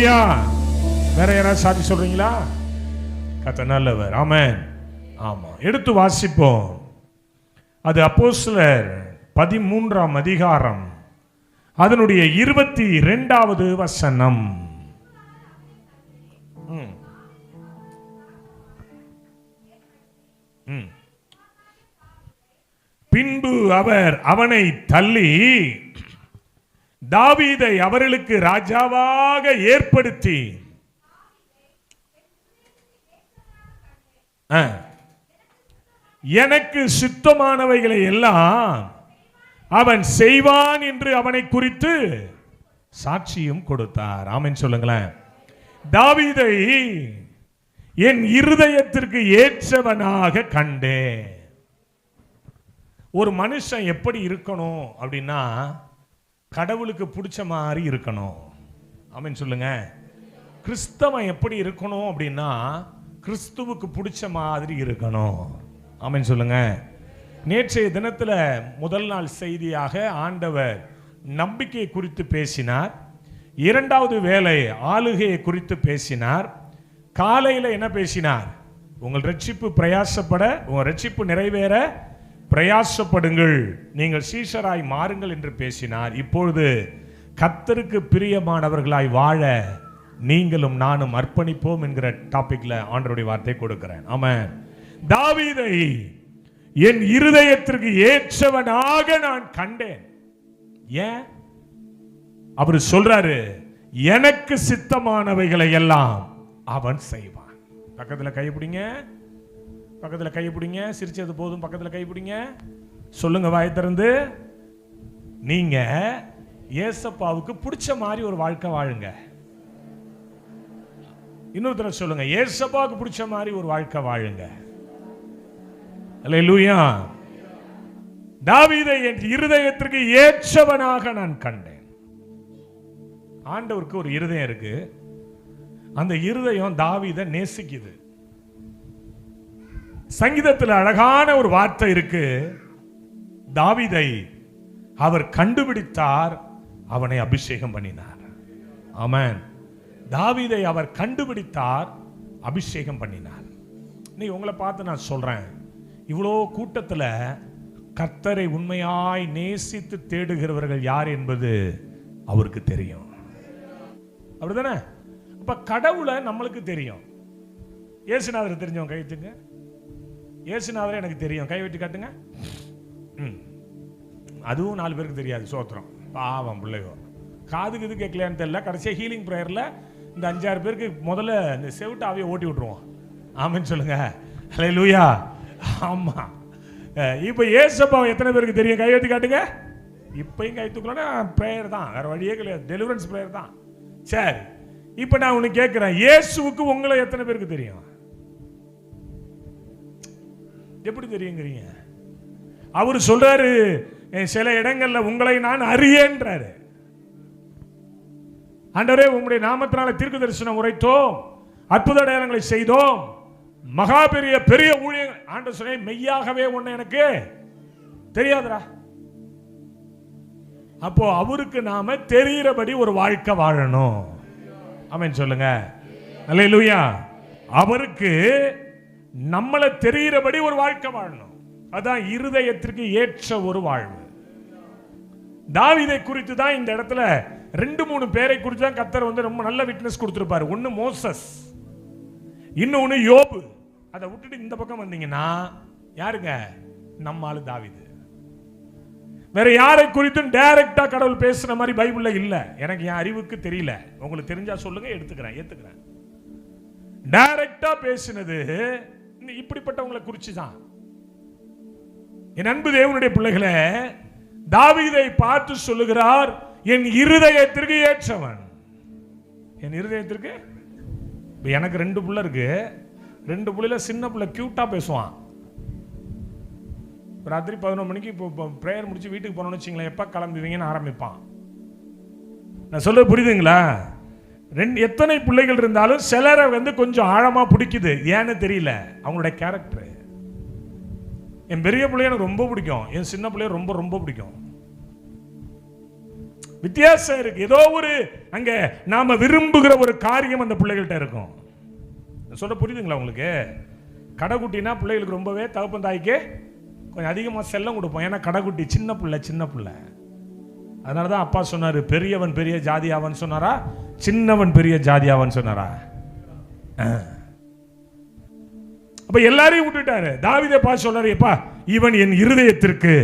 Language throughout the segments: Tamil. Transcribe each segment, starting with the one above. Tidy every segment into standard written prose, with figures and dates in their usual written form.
அல்லேலூயா. வேற யாராவது சாட்சி சொல்றீங்களா? கர்த்தர் நல்லவர். ஆமென். ஆமா, எடுத்து வாசிப்போம். அது அப்போஸ்தலர் 13ஆம் அதிகாரம் அதனுடைய 22வது வசனம். பின்பு அவர் அவனை தள்ளி தாவீதை அவர்களுக்கு ராஜாவாக ஏற்படுத்தி எனக்கு சித்தமானவைகளை எல்லாம் அவன் செய்வான் என்று அவனை குறித்து சாட்சியும் கொடுத்தார். ஆமென் சொல்லுங்களேன். தாவீதை என் இருதயத்திற்கு ஏற்றவனாக கண்டேன். ஒரு மனுஷன் எப்படி இருக்கணும் அப்படின்னா, கடவுளுக்கு பிடிச்ச மாதிரி இருக்கணும். ஆமென் சொல்லுங்க. கிறிஸ்தவன் எப்படி இருக்கணும் அப்படின்னா, கிறிஸ்துவுக்கு பிடிச்ச மாதிரி இருக்கணும். ஆமென் சொல்லுங்க. நேற்றைய தினத்தில் முதல் நாள் செய்தியாக ஆண்டவர் நம்பிக்கையை குறித்து பேசினார். இரண்டாவது வேளை ஆளுகையை குறித்து பேசினார். காலையில் என்ன பேசினார்? உங்கள் ரட்சிப்பு பிரயாசப்பட, உங்கள் ரட்சிப்பு நிறைவேற பிரயாசப்படுங்கள், நீங்கள் சீஷராய் மாறுங்கள் என்று பேசினார். இப்பொழுது கர்த்தருக்கு பிரியமானவர்களாய் வாழ நீங்களும் நானும் அர்ப்பணிப்போம் என்கிற டாபிக்ல ஆண்டவருடைய வார்த்தை கொடுக்கிறேன். ஆமென். தாவீதை என் இருதயத்திற்கு ஏற்றவனாக நான் கண்டேன். ஏன்? அவர் சொல்றாரு, எனக்கு சித்தமானவைகளை எல்லாம் அவன் செய்வான். பக்கத்துல கைப்பிடிங்க, பக்கத்துல கைப்பிடிங்க. சிரிச்சது போதும், பக்கத்துல கைப்பிடிங்க. சொல்லுங்க வாய் திறந்து. நீங்க ஏசப்பாவுக்கு பிடிச்ச மாதிரி ஒரு வாழ்க்கை வாழுங்க. இன்னொருத்தர சொல்லுங்க, ஏசப்பாவுக்கு பிடிச்ச மாதிரி ஒரு வாழ்க்கை வாழுங்க. அல்லேலூயா. தாவீதை என் இருதயத்திற்கு ஏற்றவனாக நான் கண்டேன். ஆண்டவருக்கு ஒரு இருதயம் இருக்கு. அந்த இருதயம் தாவீதை நேசிக்குது. சங்கீதத்தில் அழகான ஒரு வார்த்தை இருக்கு. தாவீதை அவர் கண்டுபிடித்தார், அவனை அபிஷேகம் பண்ணினார். ஆமென். தாவீதை அவர் கண்டுபிடித்தார், அபிஷேகம் பண்ணினார். நீ உங்களை பார்த்து நான் சொல்றேன், இவ்வளோ கூட்டத்தில் கர்த்தரை உண்மையாய் நேசித்து தேடுகிறவர்கள் யார் என்பது அவருக்கு தெரியும். அப்படிதானே? அப்ப கடவுளை நம்மளுக்கு தெரியும். இயேசுநாதரை தெரிஞ்சவங்க கை வைத்துங்க. இயேசுநாதரை எனக்கு தெரியும், கை வெட்டி காட்டுங்க. அதுவும் 4 பேருக்கு தெரியாது. சோத்திரம். பாவம் பிள்ளையோ, காதுக்கு இது கேட்கலையான்னு தெரியல. கடைசியாக ஹீலிங் ப்ரேயரில் இந்த 5-6 பேருக்கு முதல்ல இந்த செவிட்டு ஆவியை ஓட்டி விட்டுருவோம். ஆமென் சொல்லுங்க. அல்லேலூயா. ஆமா. இப்போ ஏசப்பாவை எத்தனை பேருக்கு தெரியும்? கை வெட்டி காட்டுங்க. இப்பயும் கை தூக்கலாம். ப்ரேயர் தான், வேற வழியே கிடையாது. டெலிவரன்ஸ் ப்ரேயர் தான். சரி, இப்போ நான் உனக்கு கேட்கிறேன், இயேசுவுக்கு உங்களை எத்தனை பேருக்கு தெரியும்? எப்படி தெரியுங்கிறீங்க? அவர் சொல்றாரு, சில இடங்கள்ல உங்களை நான் அறியேன்றாரு. ஆண்டவரே, உங்களுடைய நாமத்தினால தீர்க்க தரிசனம் உரைத்தோம், அற்புத அடையாளங்களை செய்தோம், மகா பெரிய ஊழியங்கள். ஆண்டவர் சொன்ன, மெய்யாகவே உன்னை எனக்கு தெரியாதுடா. அப்போ அவருக்கு நாம தெரிகிறபடி ஒரு வாழ்க்கை வாழணும். ஆமென் சொல்லுங்க. அல்லேலூயா. அவருக்கு நம்மளை தெரிகிறபடி ஒரு வாழ்க்கை வாழணும். அதான் இருதயத்திற்கு ஏற்ற ஒரு வாழ்வு. தாவீதை குறித்து தான் இந்த இடத்துல 2-3 பேரை குறித்து தான் கர்த்தர் வந்து ரொம்ப நல்ல விட்னஸ் கொடுத்திருப்பாரு. ஒன்னு மோசஸ், இன்னொன்னு யோபு. அதை விட்டுட்டு இந்த பக்கம் வந்தீங்கன்னா யாருங்க? நம்ம ஆளு தாவீது. வேற யாரை குறித்தும் டைரக்டா கடவுள் பேசுற மாதிரி பைபிள்ல இல்ல. எனக்கு என் அறிவுக்கு தெரியல. உங்களுக்கு தெரிஞ்சா சொல்லுங்க, ஏத்துக்கிறேன். டைரக்டா பேசினது இப்படிப்பட்டவங்களை குறிச்சு தான். என் அன்பு தேவனுடைய பிள்ளைகளே, தாவீதை பார்த்து சொல்லுகிறார், என் இருதயத்திற்கு ஏற்றவன். என் இருதயத்திற்கு. எனக்கு 2 பிள்ளை இருக்கு. 2 பிள்ளைல சின்ன பிள்ளை கியூட்டா பேசுவான். ராத்திரி 11 மணிக்கு இப்போ ப்ரேயர் முடிச்சு வீட்டுக்கு போனோம்னு வச்சுங்களேன், எப்போ கிளம்புவீங்கன்னு ஆரம்பிப்பான். நான் சொல்ல புரியுதுங்களா? எத்தனை பிள்ளைகள் இருந்தாலும் சிலரை வந்து கொஞ்சம் ஆழமா பிடிக்குது. ஏன்னு தெரியல, அவங்களுடைய கேரக்டர். என் பெரிய பிள்ளைய எனக்கு ரொம்ப பிடிக்கும், என் சின்ன பிள்ளைய ரொம்ப ரொம்ப பிடிக்கும். வித்தியாசம் இருக்கு. ஏதோ ஒரு அங்க நாம விரும்புகிற ஒரு காரியம் அந்த பிள்ளைகள்கிட்ட இருக்கும். சொல்ல புரியுதுங்களா உங்களுக்கு? கடைக்குட்டினா பிள்ளைகளுக்கு ரொம்பவே தகப்பன் தாய்க்கு கொஞ்சம் அதிகமாக செல்லம் கொடுப்போம். ஏன்னா கடைக்குட்டி சின்ன பிள்ளை. அதனால தான் அப்பா சொன்னார், பெரியவன் பெரிய ஜாதியாவன் சொன்னாரா, சின்னவன் பெரிய ஜாதியாவன் சொன்னாரா? அப்ப எல்லாரையும் விட்டுட்டாரு. தாவீதை பார்த்து சொல்றாரு, எப்பா இவன் என் இருதயத்திற்கு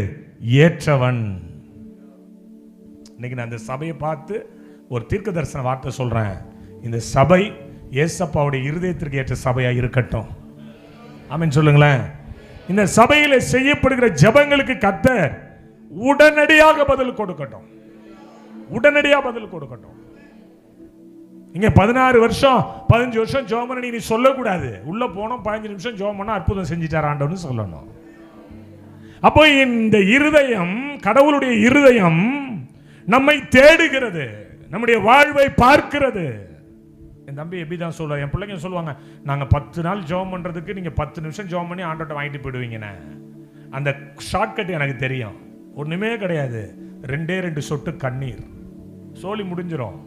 ஏற்றவன். இன்னைக்கு நான் இந்த சபையை பார்த்து ஒரு தீர்க்க தரிசன வார்த்தை சொல்றேன். இந்த சபை ஏசப்பாவுடைய இருதயத்திற்கு ஏற்ற சபையா இருக்கட்டும். ஆமென் சொல்லுங்களேன். இந்த சபையில செய்யப்படுகிற ஜெபங்களுக்கு கர்த்தர் உடனடியாக பதில் கொடுக்கட்டும். இங்க 16 வருஷம் 15 வருஷம் ஜெபம் பண்ணி நீ சொல்லக்கூடாது. உள்ள போனோம் 15 நிமிஷம் ஜெபம் பண்ணா அற்புதம் செஞ்சிட்டார் ஆண்டவர்னு சொல்லணும். அப்போ இந்த இருதயம், கடவுளுடைய இருதயம் நம்மை தேடுகிறது, நம்முடைய வாழ்வை பார்க்கிறது. என் தம்பி எப்படி தான் சொல்லுவார், என் பிள்ளைங்க சொல்லுவாங்க, நாங்கள் 10 நாள் ஜெபம் பண்ணுறதுக்கு நீங்கள் 10 நிமிஷம் ஜெபம் பண்ணி ஆண்டவர்கிட்ட வாங்கிட்டு போயிடுவீங்கண்ணே. அந்த ஷார்ட்கட் எனக்கு தெரியும். ஒன்றுமே கிடையாது, 2 சொட்டு கண்ணீர் சோழி முடிஞ்சிடும்.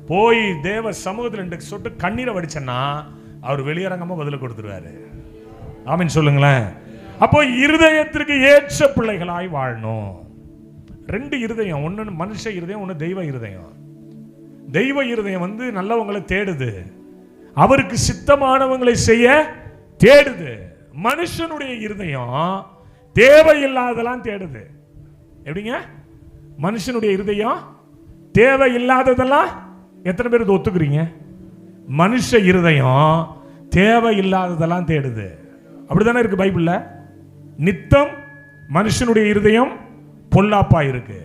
போய் தேவ சமூகத்தில் 2 சொட்டு கண்ணீரை வடிச்சேன்னா அவர் வெளியரங்கமாக பதில் கொடுத்துருவாரு. ஆமீன் சொல்லுங்களேன். அப்போ இருதயத்திற்கு ஏற்ற பிள்ளைகளாய் வாழணும். 2 இருதயம், ஒன்று மனுஷ இருதயம், ஒன்று தெய்வ இருதயம். தெய்வ இருதயம் நல்லவங்களை தேடுது, அவருக்கு சித்தமானவங்களை செய்ய தேடுது. மனுஷனுடைய இருதயம் தேவையில்லாதெல்லாம் தேடுது. எப்படிங்க? மனுஷனுடைய இருதயம் தேவையில்லாததெல்லாம், எத்தனை பேர் ஒத்துக்கிறீங்க? மனுஷ இருதயம் தேவையில்லாததெல்லாம் தேடுது. அப்படித்தானே இருக்கு பைபிள்ல. நித்தம் மனுஷனுடைய இருதயம் பொல்லாப்பா இருக்கு.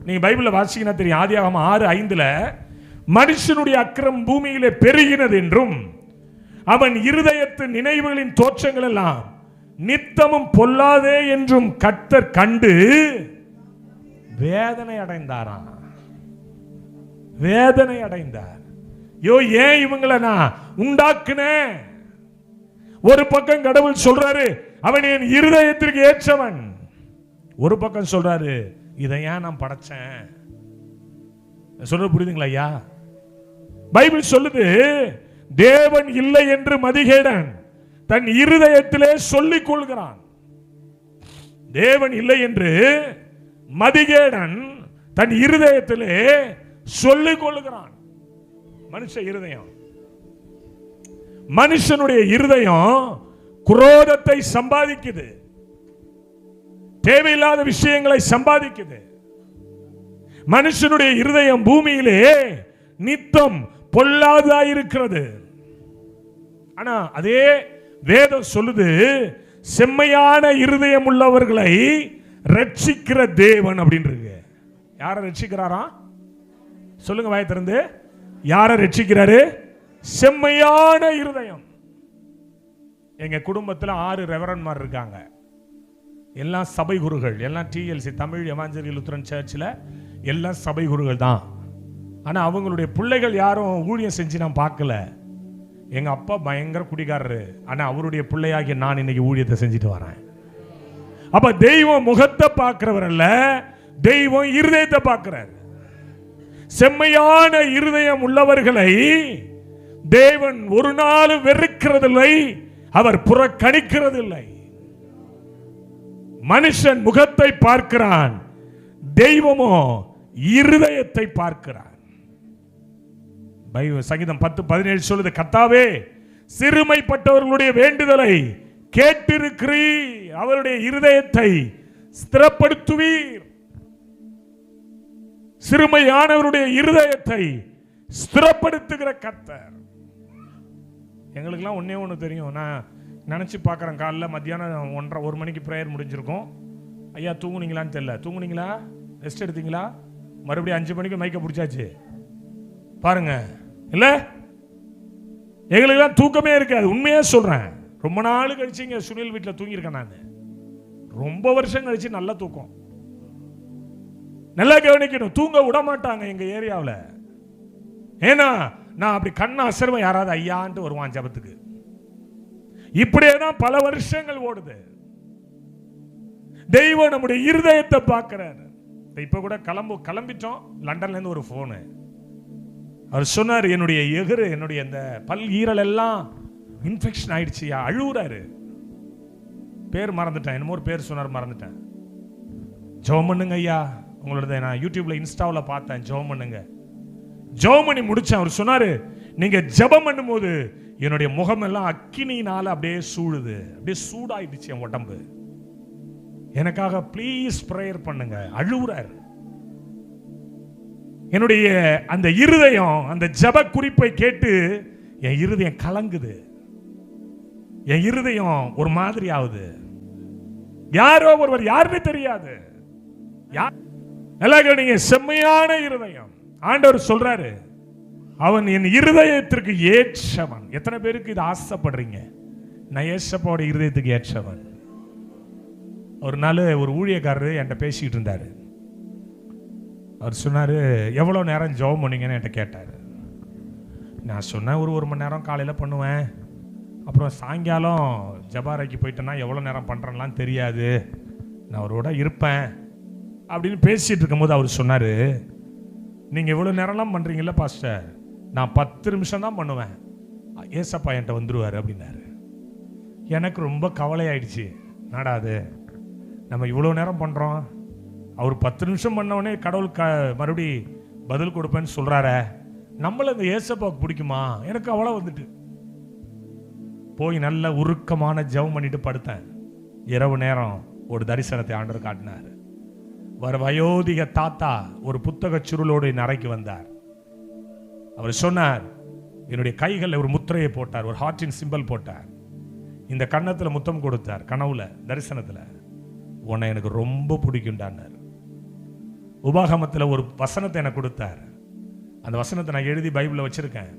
நீங்க பைபிள்ல வாசிங்கன்னா தெரியும். ஆதியாகமம் 6:5 மனுஷனுடைய அக்கிரம் பூமியிலே பெருகினது என்றும் அவன் இருதயத்து நினைவுகளின் தோற்றங்கள் எல்லாம் நித்தமும் பொல்லாதே என்றும் கர்த்தர் கண்டு வேதனை அடைந்தாராம். வேதனை அடைந்தார். ஏன் இவங்களை நான் உண்டாக்குனேன்? ஒரு பக்கம் கடவுள் சொல்றாரு அவன் என் இருதயத்திற்கு ஏற்றவன், ஒரு பக்கம் சொல்றாரு இதை ஏன் நான் படைச்சேன். சொல்ற புரியுதுங்களா ஐயா? பைபிள் சொல்லுது, தேவன் இல்லை என்று மதிகேடன் தன் இருதயத்திலே சொல்லிக் கொள்கிறான். தேவன் இல்லை என்று மதிகேடன் தன் இருதயத்திலே சொல்லிக் கொள்கிறான். மனுஷ இருதயம், மனுஷனுடைய இருதயம் குரோதத்தை சம்பாதிக்குது, தேவையில்லாத விஷயங்களை சம்பாதிக்குது. மனுஷனுடைய இருதயம் பூமியிலே நித்தம் பொல்லாதாயிருக்கிறது. ஆனா அதே வேதம் சொல்லுது, செம்மையான இருதயம் உள்ளவர்களை ரட்சிக்கிற தேவன் அப்படின்றது. யாரை ரட்சிக்கிறாரா? சொல்லுங்க வாய் திறந்து. யாரை ரட்சிக்கிறாரு? செம்மையான இருதயம். எங்க குடும்பத்தில் 6 ரெவரன்மார் இருக்காங்க. எல்லாம் சபை குருகள், எல்லாம் TLC தமிழ் எவாஞ்சலிக்கல் லூத்தரன் சர்ச்சில் எல்லாம் சபை குருகள் தான். ஆனால் அவங்களுடைய பிள்ளைகள் யாரும் ஊழியம் செஞ்சு நான் பார்க்கல. எங்கள் அப்பா பயங்கர குடிகாரரு, ஆனால் அவருடைய பிள்ளையாகிய நான் இன்னைக்கு ஊழியத்தை செஞ்சுட்டு வரேன். அப்ப தெய்வம் முகத்தை பார்க்கிறவர் அல்ல, தெய்வம் இருதயத்தை பார்க்கிறார். செம்மையான இருதயம் உள்ளவர்களை தேவன் ஒரு நாள் வெறுக்கிறதில்லை, அவர் புறக்கணிக்கிறதில்லை. மனுஷன் முகத்தை பார்க்கிறான், தெய்வமோ இருதயத்தை பார்க்கிறான். சங்கீதம் 10:17 சொல்லுது, கர்த்தாவே சிறுமைப்பட்டவர்களுடைய வேண்டுதலை கேட்டிருக்கிறீர், அவருடைய இருதயத்தை ஸ்திரப்படுத்துவீர். சிறுமையானவருடைய இருதயத்தை ஸ்திரப்படுத்துகிற கர்த்தர். எங்களுக்கெல்லாம் ஒன்னே ஒன்று தெரியும். நான் நினச்சி பார்க்குறேன், காலைல மத்தியானம் 1:30 மணிக்கு ப்ரேயர் முடிஞ்சிருக்கும். ஐயா தூங்குனீங்களான்னு தெரியல. தூங்குனீங்களா? ரெஸ்ட் எடுத்தீங்களா? மறுபடியும் 5 மணிக்கு மைக்கை பிடிச்சாச்சு பாருங்க. இல்லை, எங்களுக்கெல்லாம் தூக்கமே இருக்காது. உண்மையே சொல்கிறேன். ரொம்ப நாள் கழிச்சு இங்கே சுனில் வீட்டில் தூங்கியிருக்கேன் நான். ரொம்ப வருஷம் கழிச்சு நல்ல தூக்கம். நல்லா கவனிக்கணும், தூங்க விட மாட்டாங்க எங்க ஏரியாவில். ஏன்னா நான் அப்படி கண்ணை அசர்வ யாராவது ஐயான்ட்டு வருவான் ஜபத்துக்கு. இப்படியே தான் பல வருஷங்கள் ஓடுது. தெய்வம் நம்முடைய இருதயத்தை பார்க்கிறார். இப்ப கூட கிளம்பிட்டோம். லண்டன்ல இருந்து ஒரு போனு, அவர் சொன்னார், என்னுடைய எகிறு, என்னுடைய இந்த பல் ஈரல் எல்லாம் இன்ஃபெக்ஷன் ஆயிடுச்சியா. அழுவுறாரு. பேர் மறந்துட்டேன், என்னமோ ஒரு பேர் சொன்னார், மறந்துட்டேன். ஜெபம் பண்ணுங்க ஐயா, உங்களோட நான் யூடியூப்ல இன்ஸ்டாவில் பார்த்தேன். ஜெபம் பண்ணுங்க. ஜெபம் பண்ணி முடிச்சேன். அவர் சொன்னாரு, நீங்க ஜெபம் பண்ணும்போது என்னுடைய முகமெல்லாம் அக்கினியினால அப்படியே சூடுது, அப்படியே சூடாயிடுச்சு என் உடம்பு. எனக்காக ப்ளீஸ் பிரேயர் பண்ணுங்க. அழுவுறாரு. என்னுடைய அந்த இருதயம், அந்த ஜெப குறிப்பை கேட்டு என் இருதயம் கலங்குது, என் இருதயம் ஒரு மாதிரி ஆகுது. யாரோ ஒருவர், யாருன்னு தெரியாது, நல்லா கேட்டீங்க, செம்மையான இருதயம். ஆண்டவர் சொல்றாரு, அவன் என் இருதயத்திற்கு ஏற்றவன். எத்தனை பேருக்கு இது ஆசைப்படுறீங்க? நான் ஏசப்பாவோட இருதயத்துக்கு ஏற்றவன். ஒரு நாள் ஒரு ஊழியக்காரர் என்கிட்ட பேசிக்கிட்டு இருந்தாரு. அவர் சொன்னாரு, எவ்வளோ நேரம் ஜெபம் பண்ணீங்கன்னு என்கிட்ட கேட்டார். நான் சொன்னேன், ஒரு மணி நேரம் காலையில் பண்ணுவேன், அப்புறம் சாயங்காலம் ஜபாரைக்கு போயிட்டேன்னா எவ்வளோ நேரம் பண்ணுறேன்லாம் தெரியாது, நான் அவரோட இருப்பேன் அப்படின்னு பேசிகிட்டு இருக்கும்போது அவர் சொன்னார், நீங்கள் இவ்வளோ நேரம்லாம் பண்ணுறீங்கள பாஸ்டர், நான் 10 நிமிஷம் தான் பண்ணுவேன், ஏசப்பா என்கிட்ட வந்துடுவார் அப்படின்னாரு. எனக்கு ரொம்ப கவலையாயிடுச்சு. நாடாது, நம்ம இவ்வளோ நேரம் பண்ணுறோம், அவர் 10 நிமிஷம் பண்ணவொடனே கடவுள் மறுபடி பதில் கொடுப்பேன்னு சொல்கிறார, நம்மள இந்த ஏசப்பாவுக்கு பிடிக்குமா? எனக்கு அவ்வளோ வந்துட்டு போய் நல்ல உருக்கமான ஜெபம் பண்ணிட்டு படுத்தேன். இரவு நேரம் ஒரு தரிசனத்தை ஆண்டவர் காட்டினார். வயோதிக தாத்தா ஒரு புத்தக சுருளோடு என் அறைக்கு வந்தார். அவர் சொன்னார், என்னுடைய கைகளில் ஒரு முத்திரையை போட்டார், ஒரு ஹார்ட்டின் சிம்பல் போட்டார், இந்த கன்னத்தில் முத்தம் கொடுத்தார். கனவுல தரிசனத்தில், உன்னை எனக்கு ரொம்ப பிடிக்கும்டான்னார். உபாகமத்தில் ஒரு வசனத்தை எனக்கு கொடுத்தார். அந்த வசனத்தை நான் எழுதி பைபிளில் வச்சிருக்கேன்.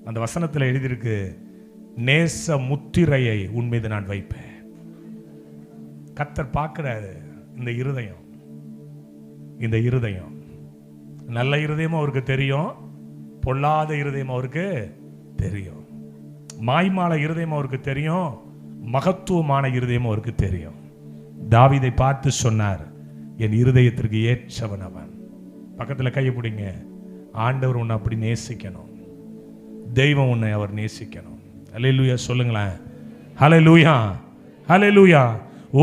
அந்த வசனத்தில் எழுதியிருக்கு, நேச முத்திரையை உன் மீது நான் வைப்பேன். கர்த்தர் பார்க்கிறாரு இந்த இருதயம். இந்த இருதயம் நல்ல இருதயமும் அவருக்கு தெரியும், பொல்லாத இருதயம் அவருக்கு தெரியும், மாய்மால இருதயம் அவருக்கு தெரியும், மகத்துவமான இருதயம் அவருக்கு தெரியும். தாவீதை பார்த்து சொன்னார், என் இருதயத்திற்கு ஏற்றவன் அவன். பக்கத்தில் கையை பிடிங்க. ஆண்டவர் உன்னை அப்படி நேசிக்கணும், தெய்வம் உன்னை அவர் நேசிக்கணும். ஹல்லேலூயா சொல்லுங்களேன். ஹல்லேலூயா, ஹல்லேலூயா.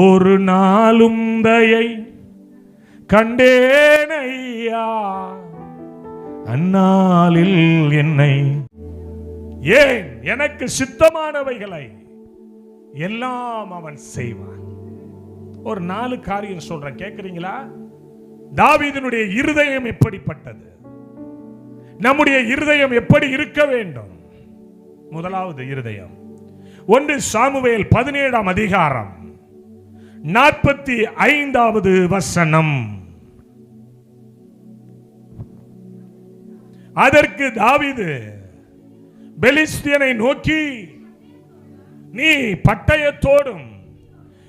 ஒரு நாளும் தயை கண்டேனையா, அந்நாளில் என்னை ஏன் எனக்கு சித்தமானவைகளை எல்லாம் அவன் செய்வான். ஒரு 4 காரியம் சொல்றேன், கேட்கிறீங்களா? தாவீதினுடைய இருதயம் எப்படிப்பட்டது? நம்முடைய இருதயம் எப்படி இருக்க வேண்டும்? முதலாவது இருதயம் 1 சாமுவேல் 17ஆம் அதிகாரம் 45வது வசனம். அதற்கு தாவீது பெலிஸ்தியனை நோக்கி, நீ பட்டயத்தோடும்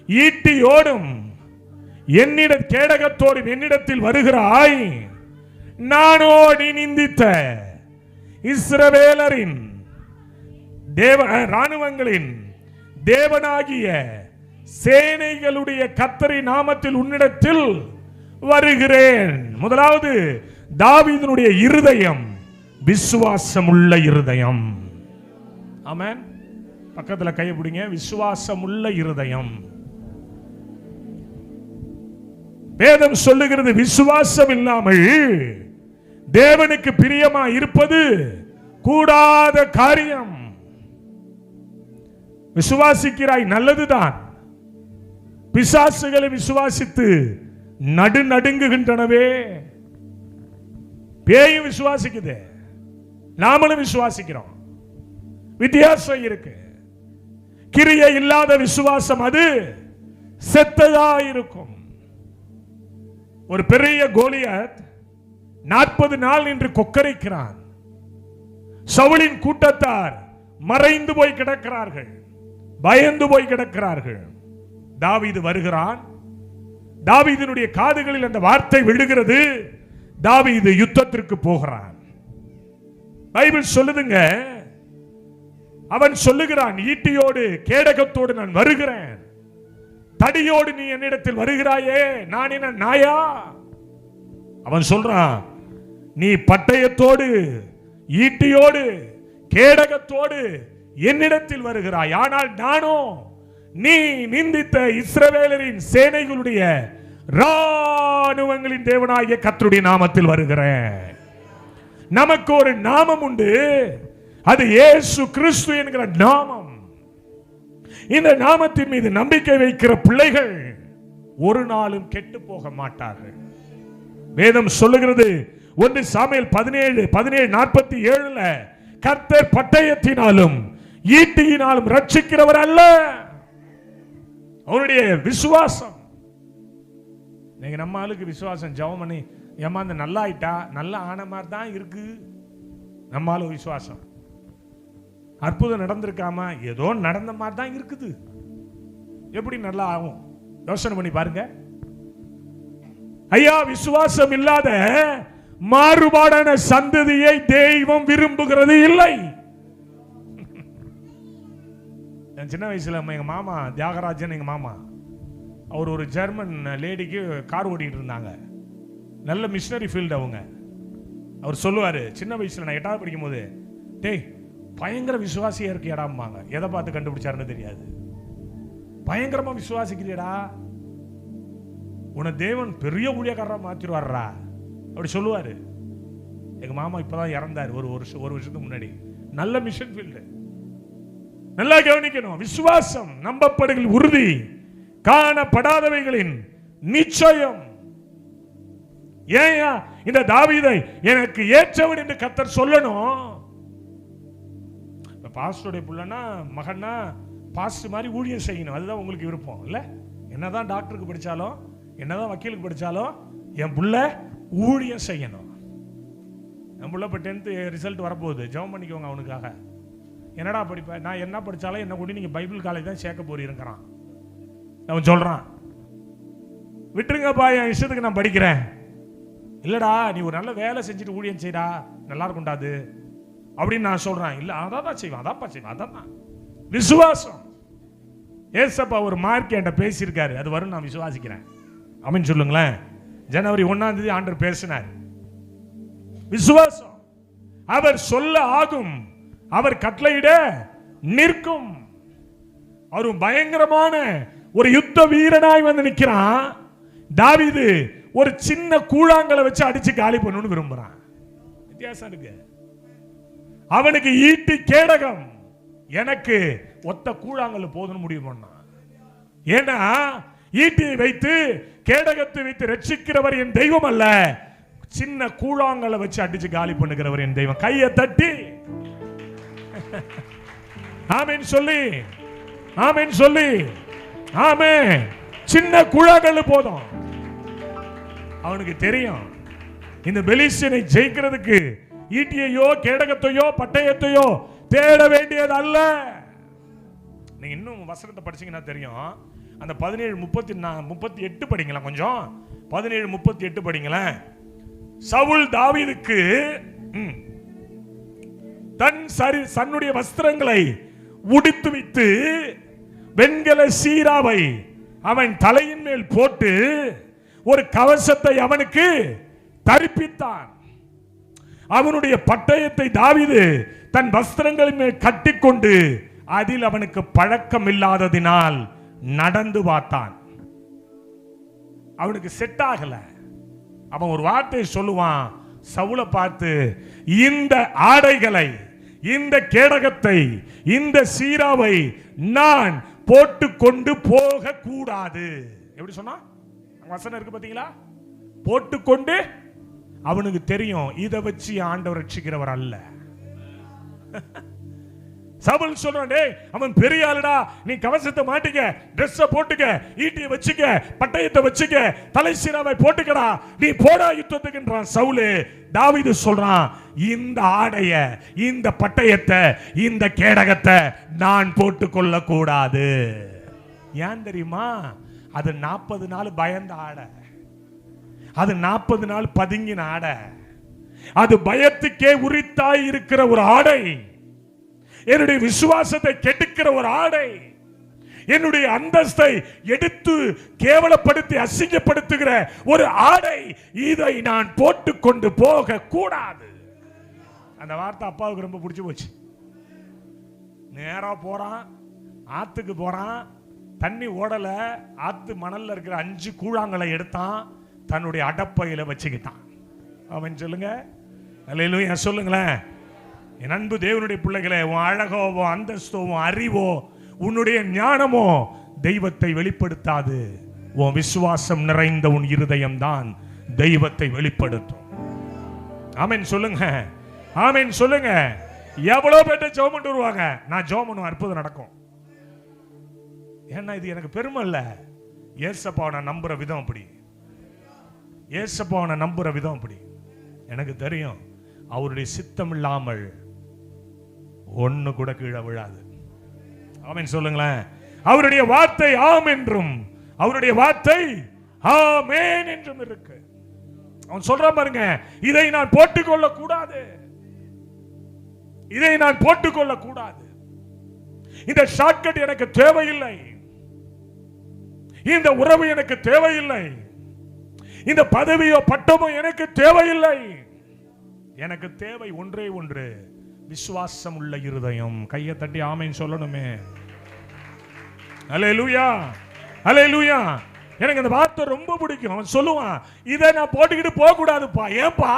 ஈட்டியோடும் கேடகத்தோடும் என்னிடத்தில் வருகிறாய், நானோடி நிந்தித்த இஸ்ரவேலரின் ராணுவங்களின் தேவனாகிய சேனைகளுடைய கர்த்தரின் நாமத்தில் உன்னிடத்தில் வருகிறேன். முதலாவது, தாவீதினுடைய இருதயம் விசுவாசமுள்ள இருதயம். ஆமென். பக்கத்துல கையை பிடிங்க. விசுவாசமுள்ள இருதயம். வேதம் சொல்லுகிறது, விசுவாசம் இல்லாமல் தேவனுக்கு பிரியமா இருப்பது கூடாத காரியம். விசுவாசிக்கிறாய், நல்லதுதான். பிசாசுகளை விசுவாசித்து நடுநடுங்குகின்றனவே. பேயும் விசுவாசிக்குது, நாமளும் விசுவாசிக்கிறோம். வித்தியாசம் இருக்கு. கிரியை இல்லாத விசுவாசம் அது செத்ததா இருக்கும். ஒரு பெரிய கோலியாத் 40 நாள் நின்று கொக்கரிக்கிறான். சவுலின் கூட்டத்தார் மறைந்து போய் கிடக்கிறார்கள், பயந்து போய் கிடக்கிறார்கள். தாவீது வருகிறான். தாவீதினுடைய காதுகளில் அந்த வார்த்தை விழுகிறது. தாவீது யுத்தத்திற்கு போகிறான். பைபிள் சொல்லுதுங்க, அவன் சொல்லுகிறான், ஈட்டியோடு கேடகத்தோடு நான் வருகிறேன், தடியோடு நீ என்னிடத்தில் வருகிறாயே, நான் என்ன நாயா? அவன் சொல்றான், நீ பட்டயத்தோடு ஈட்டியோடு கேடகத்தோடு என்னிடத்தில் வருகிறாய், ஆனால் நானோ நீ நிந்தித்த இஸ்ரவேலரின் சேனைகளுடைய ராணுவங்களின் தேவனாகிய கர்த்தருடைய நாமத்தில் வருகிறேன். நமக்கு ஒரு நாமம் உண்டு, அது இயேசு கிறிஸ்து என்கிற நாமம். இந்த நாமத்தின் மீது நம்பிக்கை வைக்கிற பிள்ளைகள் ஒரு நாளும் கெட்டு போக மாட்டார்கள். வேதம் சொல்லுகிறது 1 சாமுவேல் 17:47 கர்த்தர் பட்டயத்தினாலும் ஈட்டியினாலும் ரட்சிக்கிறவர் அல்ல. அவருடைய விசுவாசம். நீங்க நம்ம ஆளுக்கு விசுவாசம் ஜெபம் பண்ணி ஏமாந்து நல்லா ஆயிட்டா, நல்லா ஆன மாதிரி தான் இருக்கு நம்ம ஆளு விசுவாசம். அற்புதம் நடந்திருக்காம ஏதோ நடந்த மாதிரி தான் இருக்குது. எப்படி நல்லா ஆகும்? யோசனை பண்ணி பாருங்க ஐயா. விசுவாசம் இல்லாத மாறுபாடான சந்ததியை தெய்வம் விரும்புகிறது இல்லை. சின்ன வயசுல எங்க மாமா தியாகராஜன், எங்க மாமா, அவர் ஒரு ஜெர்மன் லேடிக்கு கார் ஓட்டிட்டு இருந்தாங்க. நல்ல மிஷனரி ஃபீல்டு அவங்க. அவர் சொல்லுவாரு, சின்ன வயசுல நான் 8வது படிக்கும் போது, டேய் பயங்கர விசுவாசியா இருக்கு இடாம்பாங்க. எதை பார்த்து கண்டுபிடிச்சாருன்னு தெரியாது. பயங்கரமா விசுவாசிக்கிறீடா, உன தேவன் பெரிய ஊழியக்காரரா மாத்திருவாரா அப்படி சொல்லுவாரு. எங்க மாமா இப்பதான் இறந்தாரு ஒரு வருஷத்துக்கு முன்னாடி. நல்ல மிஷன் ஃபீல்டு. நல்லா கவனிக்கணும். விசுவாசம் நம்பப்படுகிற உறுதி, காணப்படாதவைகளின் நிச்சயம். ஏன் இந்த தாவீதை எனக்கு ஏற்றவன் என்று கர்த்தர் சொல்லணும்? பாஸ்டருடைய புள்ளனா மகன்னா பாஸ்டர் மாதிரி ஊழியம் செய்யணும். அதுதான் உங்களுக்கு விருப்பம் இல்ல? என்னதான் டாக்டருக்கு படிச்சாலும், என்னதான் வக்கீலுக்கு படிச்சாலும், என் புள்ள ஊழியம் செய்யணும். என் புள்ள இப்போ 10th ரிசல்ட் வரப்போகுது, ஜெபம் பண்ணிக்கோங்க அவனுக்காக. என்னடா படிப்பேன்? நான் என்ன படித்தாலும் என்ன கூட நீங்கள் பைபிள் காலேஜ் தான் சேர்க்க போறீங்கிறான். அவன் சொல்கிறான், விட்டுருங்கப்பா என் இஷ்டத்துக்கு நான் படிக்கிறேன். இல்லைடா நீ ஒரு நல்ல வேலை செஞ்சுட்டு ஊழியம் செய்டா, நல்லா இருக்கும்டாது அப்படின்னு நான் சொல்கிறேன். இல்லை அதான் தான் செய்வான், அதான்ப்பா செய்வான். அதான் தான் விசுவாசம். ஏசப்பா ஒரு மார்க் என்கிட்ட பேசியிருக்காரு, அது வரும் நான் விசுவாசிக்கிறேன் அப்படின்னு சொல்லுங்களேன். ஜனவரி 1ஆம் தேதி ஆண்டவர் பேசினார். விசுவாசம். அவர் சொல்ல ஆகும், அவர் கட்டளையிட நிற்கும். அவர் பயங்கரமான ஒரு யுத்த வீரனாய் வந்து நிற்கிறான். தாவீது ஒரு சின்ன கூழாங்கலை வச்சு அடிச்சு காலி பண்ணணும்னு விரும்புறான். வித்தியாசம் இருக்கு. அவனுக்கு ஈட்டி கேடகம், எனக்கு ஒத்த கூழாங்கல் போதும்னு முடிவு பண்ணான். ஏன்னா ஈட்டியை வைத்து கேடகத்தை வைத்து ரட்சிக்கிறவர் என் தெய்வம் அல்ல, சின்ன கூழாங்கலை வச்சு அடிச்சு காலி பண்ணுகிறவர் என் தெய்வம். கையை தட்டி ஆமென் சொல்லி, ஆமென் சொல்லி, ஆமென். சின்ன கூழாங்கல் போதும். அவனுக்கு தெரியும் இந்த பெலிஸ்தியனை ஜெயிக்கிறதுக்கு ஈட்டியையோ கேடகத்தையோ பட்டயத்தையோ தேட வேண்டியது அல்ல. நீங்க இன்னும் வசனத்தை படிச்சீங்கன்னா தெரியும். அந்த 17:38 படிங்களேன். கொஞ்சம் 17:38 படிங்களேன். சவுல் தாவீதுக்கு தன்னுடைய வஸ்திரங்களை உடுத்து வைத்து வெண்கல சீராவை அவன் தலையின் மேல் போட்டு ஒரு கவசத்தை அவனுக்கு தரிப்பித்தான். அவனுடைய பட்டயத்தை தாவீது தன் வஸ்திரங்களின் மேல் கட்டிக்கொண்டு அதில் அவனுக்கு பழக்கம் இல்லாததினால் நடந்து பார்த்தான். அவனுக்கு செட் ஆகல. அவன் ஒரு வார்த்தை சொல்லுவான் சவுலை பார்த்து, இந்த ஆடைகளை, இந்த கேடகத்தை, இந்த சீராவை நான் போட்டுக்கொண்டு போக கூடாது. எப்படி சொன்னா? வசனம் இருக்கு பாத்தீங்களா? போட்டுக்கொண்டு. அவனுக்கு தெரியும் இதை வச்சு ஆண்டவர் ரட்சிக்கிறவர் அல்ல. சவுல் சொல்றான், டேய் அவன் பெரிய ஆளுடா, நீ கவசத்தை மாட்டிக்க, ட்ரெஸ் போட்டுக்க, ஈட்டியை வச்சுக்க, பட்டயத்தை வச்சுக்க, தலை சீராவை போட்டுக்கடா, நீ போடா யுத்தத்துக்குன்றான் சவுல். தாவீது சொல்றான், இந்த ஆடைய, இந்த பட்டயத்தை, இந்த கேடகத்தை நான் போட்டுக்கொள்ள கூடாது. ஏன் தெரியுமா? அது 40 நாள் பயந்த ஆடை, அது 40 நாள் பதுங்கின ஆடை, அது பயத்துக்கே உரித்தாய் இருக்கிற ஒரு ஆடை, என்னுடைய விசுவாசத்தை கெடுக்கிற ஒரு ஆடை, என்னுடைய அந்தஸ்தை எடுத்து கேவலப்படுத்தி அசிங்கப்படுத்துகிற ஒரு ஆடை. இதை நான் போட்டுக்கொண்டு போக கூடாது. அந்த வார்த்தை அப்பாவுக்கு ரொம்ப பிடிச்சி போச்சு. நேரா போறான், ஆத்துக்கு போறான், தண்ணி ஓடல, ஆத்து மணல்ல இருக்கிற 5 கூழாங்கலை எடுத்தான், தன்னுடைய அடப்பையில வச்சுக்கிட்டான். அவன் சொல்லுங்க அல்லேலூயா சொல்லுங்களேன். என் அன்பு தேவனுடைய பிள்ளைகளே, உன் அழகோ, உன் அந்தஸ்தோ, உன் அறிவோ, உன்னுடைய ஞானமோ தெய்வத்தை வெளிப்படுத்தாது. உன் விசுவாசம் நிறைந்த உன் இருதயம் தான் தெய்வத்தை வெளிப்படுத்தும். ஆமென் சொல்லுங்க, ஆமென் சொல்லுங்க. எவ்வளவு பேட்ட ஜெபம் பண்ணிட்டு வருவாங்க, நான் ஜெபம் பண்ணுவேன், அற்புதம் நடக்கும். ஏன்னா இது எனக்கு பெருமை இல்ல, ஏசப்பாவை நான் நம்புற விதம் அப்படி. ஏசப்பாவை நான் நம்புற விதம் அப்படி. எனக்கு தெரியும் அவருடைய சித்தம் இல்லாமல் ஒண்ணு கூட கீழே விழாது. ஆமென் சொல்லுங்களேன். அவருடைய வார்த்தை ஆம் என்றும் அவருடைய வார்த்தை ஆமென் என்றும் இருக்கு. அவன் சொல்றான் பாருங்க, இதை நான் போட்டுக்கொள்ள கூடாது, இதை நான் போட்டுக்கொள்ள கூடாது. இந்த ஷார்ட்கட் எனக்கு தேவையில்லை, இந்த உறவு எனக்கு தேவையில்லை, இந்த பதவியோ பட்டமோ எனக்கு தேவையில்லை. எனக்கு தேவை ஒன்றே ஒன்று, விசுவாசம் உள்ள இருதயம். கையை தட்டி ஆமென் சொல்லணுமே. அல்லேலூயா, அல்லேலூயா. எனக்கு அந்த வார்த்தை ரொம்ப பிடிக்கும். அவன் சொல்லுவான், இதை நான் போட்டுக்கிட்டு போக கூடாதுப்பா. ஏன்பா?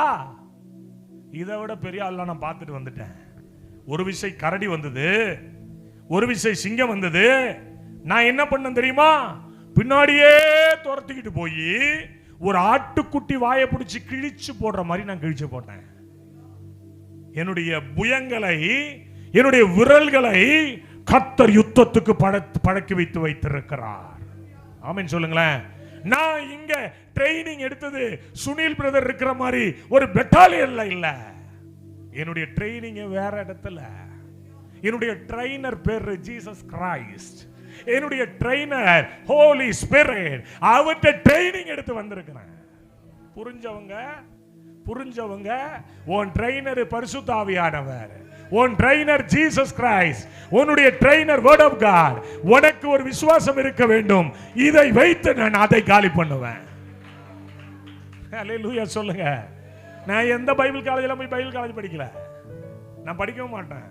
இதை விட பெரிய ஆள்லாம் நான் பார்த்துட்டு வந்துட்டேன். ஒரு விசை கரடி வந்தது, ஒரு விசை சிங்கம் வந்தது. நான் என்ன பண்ண தெரியுமா? பின்னாடியே துரத்திக்கிட்டு போய் ஒரு ஆட்டுக்குட்டி வாயை பிடிச்சி கிழிச்சு போடுற மாதிரி நான் கிழிச்சு போட்டேன். என்னுடைய புயங்களை, என்னுடைய விரல்களை கர்த்தர் யுத்தத்துக்கு பழக்கி வைத்து வைத்திருக்கிறார். ஆமென் சொல்லுங்களேன். நான் இங்க ட்ரைனிங் எடுத்தது சுனில் பிரதர் இருக்கிற மாதிரி ஒரு பெட்டாலியன்ல இல்ல. என்னுடைய ட்ரைனிங் வேற இடத்துல. என்னுடைய ட்ரைனர் பேர் ஜீசஸ் கிரைஸ்ட். என்னுடைய ட்ரைனர் ஹோலி ஸ்பிரிட். அவர்ட்ட ட்ரைனிங் எடுத்து வந்திருக்கிறேன். புரிஞ்சவங்க புரிஞ்சவங்க. உன் ட்ரைனர் பரிசுத்த ஆவியானவர், உன் ட்ரைனர் ஜீசஸ் கிரைஸ்ட், உன்னுடைய ட்ரைனர் வேர்ட் ஆஃப் காட். உனக்கு ஒரு விசுவாசம் இருக்க வேண்டும், இதை வைத்து நான் அதை காலி பண்ணுவேன். அல்லேலூயா சொல்லுங்க. நான் எந்த பைபிள் காலேஜில் போய் பைபிள் காலேஜ் படிக்கல, நான் படிக்கவும் மாட்டேன்.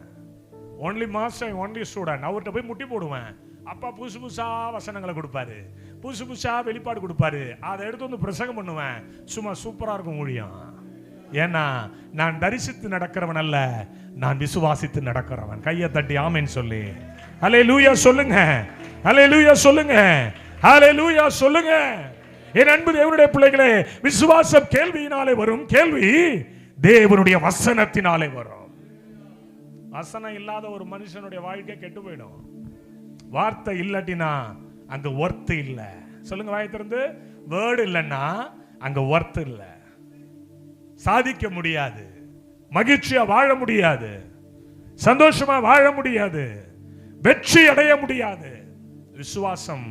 Only master, only student. அவர்கிட்ட போய் முட்டி போடுவேன். அப்பா புதுசு புதுசா வசனங்களை கொடுப்பாரு, புதுசு புதுசா வெளிப்பாடு கொடுப்பாரு. அதை எடுத்து வந்து பிரசங்கம் பண்ணுவேன். சும்மா சூப்பரா இருக்கும் ஊழியம். ஏன்னா நான் தரிசித்து நடக்கிறவன் அல்ல, நான் விசுவாசித்து நடக்கிறவன். கையை தட்டி ஆமென் சொல்லி அல்லேலூயா சொல்லுங்க, அல்லேலூயா சொல்லுங்க, அல்லேலூயா சொல்லுங்க. என் அன்பு தேவனுடைய பிள்ளைகளே, விசுவாசம் கேள்வியினாலே வரும், கேள்வி தேவனுடைய வசனத்தினாலே வரும். வசனம் இல்லாத ஒரு மனுஷனுடைய வாழ்க்கை கெட்டு போயிடும். வார்த்தை இல்லட்டினா அங்க ஒர்த் இல்ல. சொல்லுங்க வாயை திறந்து. வேர்டு இல்லைன்னா அங்க ஒர்த் இல்ல. சாதிக்க முடியாது, மகிழ்ச்சியா வாழ முடியாது, சந்தோஷமா வாழ முடியாது, வெற்றி அடைய முடியாது. விசுவாசம்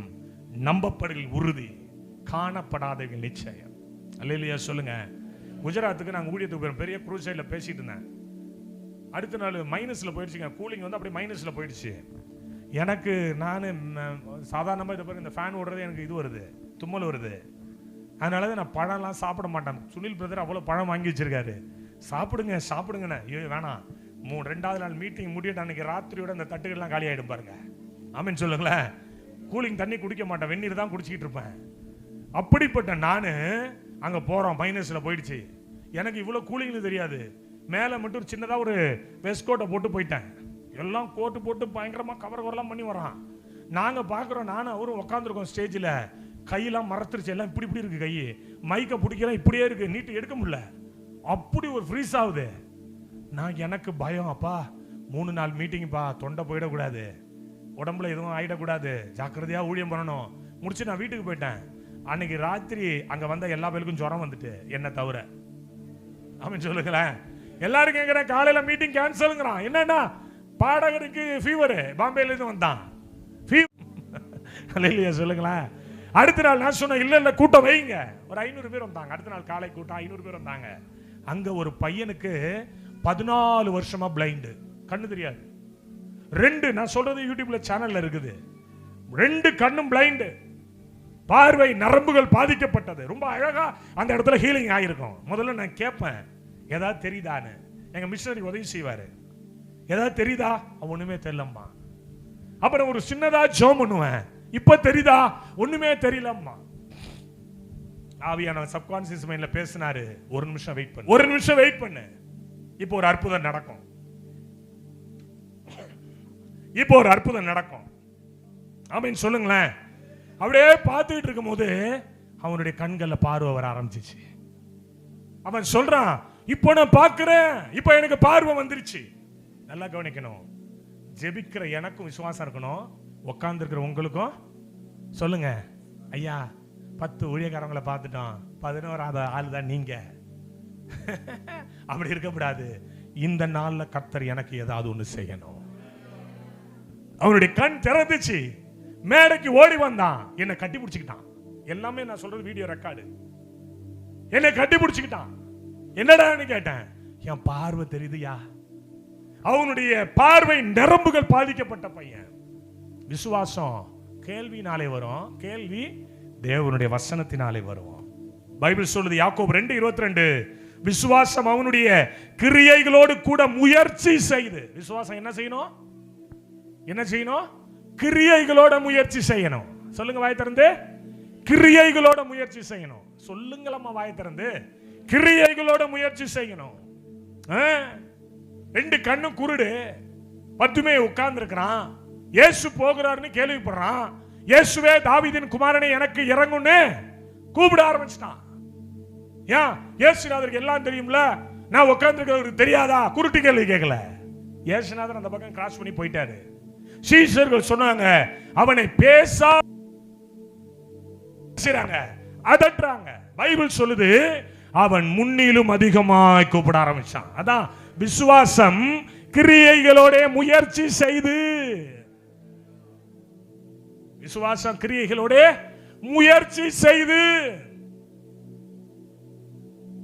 நம்பப்படில் உறுதி, காணப்படாதவர்கள் நிச்சயம். அல்லேலூயா சொல்லுங்க. குஜராத்துக்கு நாங்கள் ஊழியத்துக்கு போயிருந்தோம். பெரிய க்ரூசைடில் பேசிட்டு இருந்தேன். அடுத்த நாள் மைனஸ்ல போயிடுச்சுங்க. கூலிங் வந்து அப்படியே மைனஸ்ல போயிடுச்சு. எனக்கு நான் சாதாரணமாக இதை பாருங்க, இந்த ஃபேன் ஓடுறது எனக்கு இது வருது, தும்மல் வருது. அதனால தான் நான் பழம்லாம் சாப்பிட மாட்டேன். சுனில் பிரதர் அவ்வளோ பழம் வாங்கி வச்சிருக்காரு. சாப்பிடுங்க சாப்பிடுங்கண்ணே. ஐயோ வேணாம், 2வது நாள் மீட்டிங் முடியட்டு அன்னைக்கு ராத்திரியோட அந்த தட்டுகள்லாம் காலி ஆகிடும் பாருங்க. ஆமென் சொல்லுங்களேன். கூலிங் தண்ணி குடிக்க மாட்டேன், வெந்நீர் தான் குடிச்சிக்கிட்டு இருப்பேன். அப்படிப்பட்ட நான் அங்கே போகிறோம், மைனஸில் போயிடுச்சு. எனக்கு இவ்வளோ கூலிங்னு தெரியாது. மேலே மட்டும் ஒரு சின்னதாக ஒரு வெஸ்ட் கோட்டை போட்டு போயிட்டேன். எல்லாம் கோட்டு போட்டு பயங்கரமாக கவரெல்லாம் பண்ணி வரான். நாங்கள் பார்க்குறோம், நானும் அவரும் உட்காந்துருக்கோம் ஸ்டேஜில். கையெல்லாம் மறத்துருச்சு, எல்லாம் இப்படி இப்படி இருக்குது. கை மைக்கை பிடிக்கலாம் இப்படியே இருக்குது, நீட்டு எடுக்க முடியல. அப்படி ஒரு ஃப்ரீஸ் ஆகுது. நான் எனக்கு பயம், அப்பா 3 நாள் மீட்டிங்ப்பா, தொண்டை போயிடக்கூடாது, உடம்புல எதுவும் ஆகிடக்கூடாது, ஜாக்கிரதையாக ஊழியம் பண்ணணும். முடிச்சு நான் வீட்டுக்கு போயிட்டேன். அன்னைக்கு ராத்திரி அங்கே வந்த எல்லா பேருக்கும் ஜுரம் வந்துட்டு, என்ன தவிர. ஆமென் சொல்லுங்களேன். எல்லாரும் கேட்குறேன், காலையில் மீட்டிங் கேன்சலுங்கிறான். என்னன்னா பாடகருக்கு ஃபீவர், பாம்பேலேருந்து வந்தான். சொல்லுங்களேன். அடுத்த நாள் நான் சொன்னேன், இல்லை இல்லை கூட்டம் வைங்க. ஒரு 500 பேர் வந்தாங்க. அடுத்த நாள் காலை கூட்டம் 500 பேர் வந்தாங்க. அங்கே ஒரு பையனுக்கு 14 வருஷமா பிளைண்டு, கண்ணு தெரியாது. 2, நான் சொல்றது யூடியூப்ல சேனல்ல இருக்குது, 2 கண்ணும் பிளைண்டு, பார்வை நரம்புகள் பாதிக்கப்பட்டது. ரொம்ப அழகா அந்த இடத்துல ஹீலிங் ஆகிருக்கும். முதல்ல நான் கேட்பேன், ஏதாவது தெரியுதான்னு. எங்க மிஷனரி உதவி செய்வாரு. ஏதாவது தெரியுதா? ஒண்ணுமே தெரியலம்மா. அப்புறம் ஒரு சின்னதா ஜெபம் பண்ணுவேன். இப்ப தெரியுதா? ஒண்ணுமே தெரியலம்மா. ஆவியான சப்கான்சியஸ் மைண்ட்ல பேசினாரு, ஒரு நிமிஷம் வெயிட் பண்ணு, ஒரு நிமிஷம் வெயிட் பண்ணு, இப்போ ஒரு அற்புதம் நடக்கும், இப்போ ஒரு அற்புதம் நடக்கும். ஆமென் சொல்லுங்களேன். அப்படியே பார்த்துக்கிட்டு இருக்கும் போது அவனுடைய கண்கள்ல பார்வை வர ஆரம்பிச்சிச்சு. அவன் சொல்றான், இப்போ நான் பார்க்கிறேன், இப்போ எனக்கு பார்வை வந்துருச்சு. நல்லா கவனிக்கணும். ஜெபிக்கிற எனக்கும் விசுவாசம் இருக்கணும், உட்கார்ந்து இருக்கிற உங்களுக்கும். சொல்லுங்க, ஐயா 10 ஊழியக்காரங்களை பார்த்துட்டோம், 11வது ஆள் தான் நீங்க. அப்படி இருக்கக்கூடாது. இந்த நாள்ல கர்த்தர் எனக்கு ஏதாவது ஒண்ணு செய்யணும். அவனுடைய கண் திறந்துச்சு, மேடைக்கு ஓடி வந்தான், என்னை கட்டி பிடிச்சுக்கிட்டான். எல்லாமே நான் சொல்றது வீடியோ ரெக்கார்டு. என்னை கட்டி பிடிச்சுக்கிட்டான். என்னடான்னு கேட்டேன். என் பார்வை தெரியுதுயா. அவனுடைய பார்வை நரம்புகள் பாதிக்கப்பட்ட பையன். விசுவாசம் கேள்வினாலே வரும், கேள்வி தேவனுடைய வசனத்தினாலே வரும். பைபிள் சொல்லுது, யாக்கோபு 2:22, விசுவாசம் அவனுடைய கிரியைகளோடு கூட முயற்சி செய்து. விசுவாசம் என்ன செய்யணும்? என்ன செய்யணும்? கிரியைகளோட முயற்சி செய்யணும். சொல்லுங்க வாய் திறந்து, கிரியைகளோட முயற்சி செய்யணும். சொல்லுங்களம்மா வாய் திறந்து, கிரியைகளோட முயற்சி செய்யணும். 2 கண்ணும் குருடு, பத்துமே உட்கார்ந்து இருக்கிறான். இயேசு போகிறாருன்னு கேள்விப்படுறான். இயேசுவே தாவீதின் குமாரனை எனக்கு இறங்குன்னு கூப்பிட ஆரம்பிச்சிட்டான். ஏன்? இயேசுநாதருக்கு எல்லாம் தெரியும்ல, நான் உட்கார்ந்து இருக்கிறவருக்கு தெரியாதா? குருட்டு கேள்வி கேட்கல. இயேசுநாதர் அந்த பக்கம் கிராஸ் பண்ணி போயிட்டாரு. சீஷர்கள் சொன்னாங்க, அவனை பேசாங்க, அதட்டுறாங்க. பைபிள் சொல்லுது, அவன் முன்னிலும் அதிகமாய் கூப்பிட ஆரம்பிச்சான். அதான் விசுவாசம் கிரியைகளோட முயற்சி செய்து. விசுவாசம் கிரியைகளோட முயற்சி செய்து.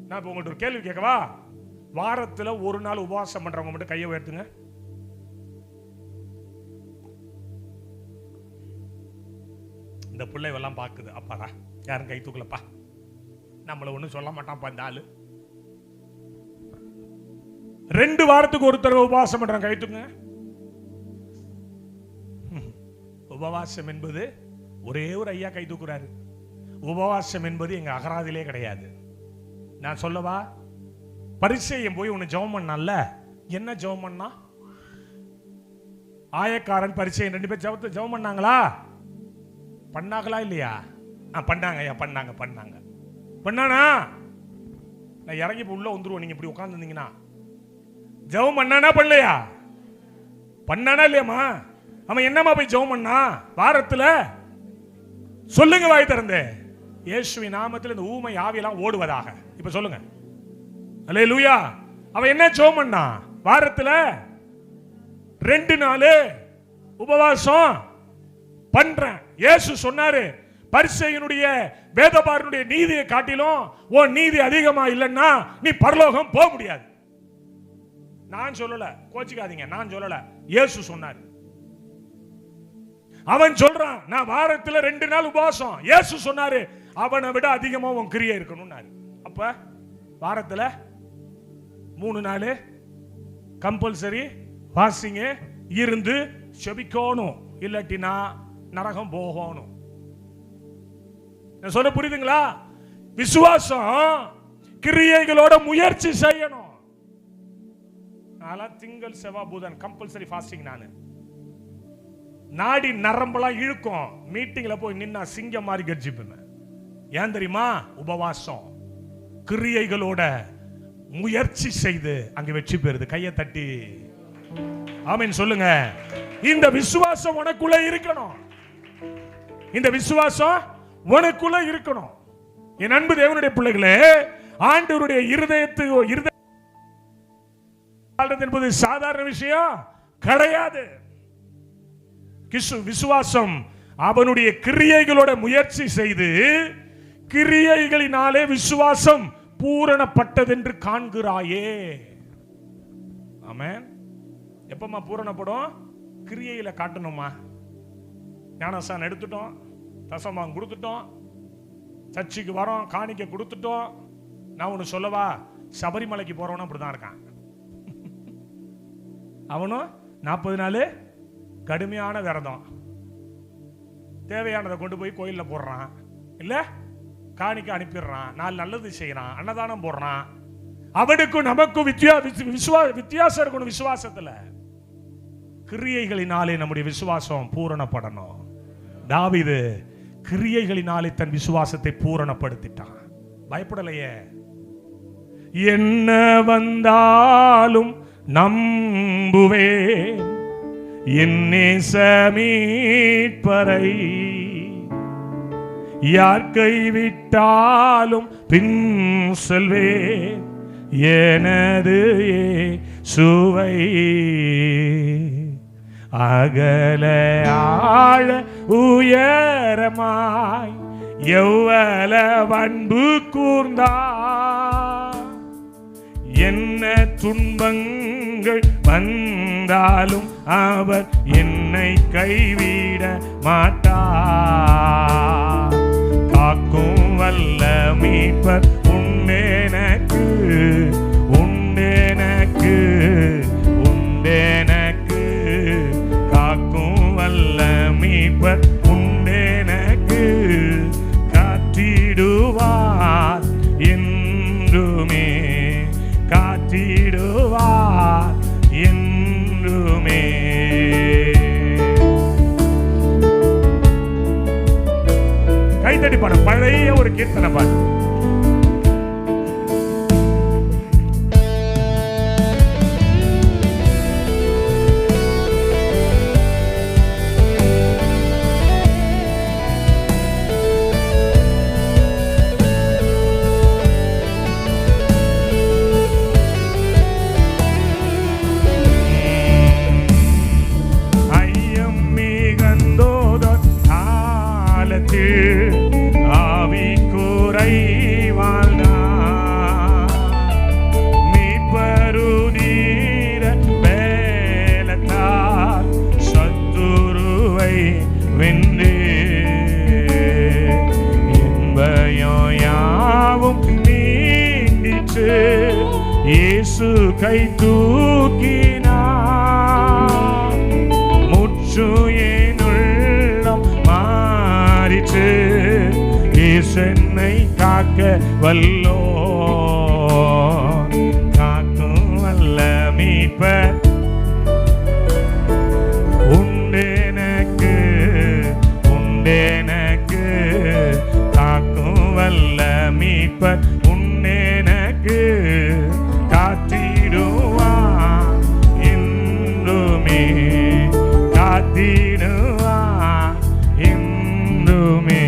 நான் உங்கள்ட்ட ஒரு கேள்வி கேட்கவா? வாரத்தில் ஒரு நாள் உபவாசம் பண்றவங்க மட்டும் கையை உயர்த்துங்க. இந்த பிள்ளைவெல்லாம் பார்க்குது, அப்பாடா யாரும் கை தூக்கலப்பா, நம்மள ஒன்றும் சொல்ல மாட்டான்ப்பா இந்த ஆளு. 2 வாரத்துக்கு ஒரு தடவை உபவாசம் பண்றாங்க, கை தூக்குங்க. உபவாசம் என்பது ஒரே ஒரு ஐயா கை தூக்குறாரு. உபவாசம் என்பது எங்க அகராதிலே கிடையாது. நான் சொல்லவா? பரிசேயன் போய் உன்னை ஜெபம் பண்ணான்ல, என்ன ஜெபம் பண்ணா? ஆயக்காரன் பரிசேயன் 2 பேர் ஜெபம் பண்ணாங்களா? பண்ணாங்களா இல்லையா? பண்ணாங்க ஐயா, பண்ணாங்க பண்ணாங்க பண்ணானா? நான் இறங்கி உள்ள வந்துருவோம். நீங்க இப்படி உட்கார்ந்து இருந்தீங்கன்னா ஜெபம் பண்ணானா பண்ணலையா? பண்ணானா இல்லையாமா? அவன் என்னமா போய் ஜெபம் பண்ணா வாரத்துல? சொல்லுங்க வாய் திறந்து. இயேசுவின் நாமத்தில் இந்த ஊமை ஆவியெல்லாம் ஓடுவதாக. இப்ப சொல்லுங்க அல்லேலூயா. அவன் என்ன ஜெபம் பண்ணா வாரத்துல? 2 நாள் உபவாசம் பண்றேன். இயேசு சொன்னாரு, பரிசேயனுடைய வேதபாரனுடைய நீதியை காட்டிலும் உன் நீதி அதிகமா இல்லைன்னா நீ பரலோகம் போக முடியாது. நான் சொல்லல, கோச்சிக்காதீங்க, நான் சொல்லல, இயேசு சொன்னார். அவன் சொல்றான், நான் வாரத்துல 2 நாள் உபவாசம். இயேசு சொன்னாரு, அவனை விட அதிகமா உன் கிரியை இருக்கணும்னாரு. அப்ப வாரத்துல 3 நாள் கம்பல்சரி வாசிங்க இருந்து செபிக்கணும், இல்லாட்டினா நரகம் போகணும். சொல்ல புரியுதுங்களா? விசுவாசம் கிரியைகளோட முயற்சி செய்யணும். திங்கள் செவ்வாய் புதன் கம்பல்சரி ஃபாஸ்டிங். நானு நாடி நரம்பெல்லாம் இழுக்கும், மீட்டிங்ல போய் நின்னா சிங்கம் மாதிரி கர்ஜிப்பேன். ஏன் தெரியுமா? உபவாசம் கிரியைகளோட முயற்சி செய்து அங்க வெற்றி பெறுது. கையை தட்டி ஆமென் சொல்லுங்க. இந்த விசுவாசம் உனக்குள்ள இருக்கணும். இந்த விசுவாசம் உனக்குள்ள இருக்கணும். என் அன்பு தேவனுடைய பிள்ளைகளே, ஆண்டவருடைய இருதயத்து என்பது சாதாரண விஷயம் கிடையாது. விசுவாசம் அவனுடைய கிரியைகளோட முயற்சி செய்து கிரியைகளினாலே விசுவாசம் பூரணப்பட்டதென்று காண்கிறாயே. ஆமென். எப்பமா பூரணப்படும்? கிரியையில காட்டணுமா? ஞானஸ்நானம் எடுத்துட்டோம், தசமாம் கொடுத்துட்டோம், சர்ச்சுக்கு வரோம், காணிக்கை கொடுத்துட்டோம். நான் ஒன்று சொல்லவா? சபரிமலைக்கு போறவனும் அப்படிதான் இருக்கான். அவனும் 40 நாள் கடுமையான விரதம். தேவையானதை கொண்டு போய் கோயிலில் போடுறான், இல்லை காணிக்க அனுப்பிடுறான், 4 நல்லது செய்யறான், அன்னதானம் போடுறான். அவனுக்கும் நமக்கும் வித்தியாசம் இருக்கணும். விசுவாசத்துல கிரியைகளினாலே நம்முடைய விசுவாசம் பூரணப்படணும். தாவீது கிரியைகளினாலே தன் விசுவாசத்தை பூரணப்படுத்திட்டான். பயப்படலையே. என்ன வந்தாலும் நம்புவேன் என் நேச மீட்பரை, யார் கைவிட்டாலும் பின் செல்வேன் எனது இயேசுவை. அகல ஆழ உயரமாய் எவ்வளவு அன்பு கூர்ந்தார், என்ன துன்பங்கள் வந்தாலும் அவர் என்னை கைவிட மாட்டார். காக்கும் வல்ல மீட்பர் உண்டெனக்கு, உண்டெனக்கு, உண்டெனக்கு. காக்கும் வல்ல மீட்பர் உண்டெனக்கு, காத்திடுவார் என்றுமே, காத்திடுவார் என்றுமே. கைத்தடி பாடு, பழைய ஒரு கீர்த்தனை பாடு. இயேசு கை தூக்கினார், முற்று என் உள்ளம் மாறிற்று. இயேசு என்னை காக்க வல்லோ, காக்கும் வல்ல மீட்பர் உண்டெனக்கு, உண்டெனக்கு. காக்கும் வல்ல மீட்பர் உண்டெனக்கு, காத்திடுவான் என்றுமே, காத்திடுவான் என்றுமே.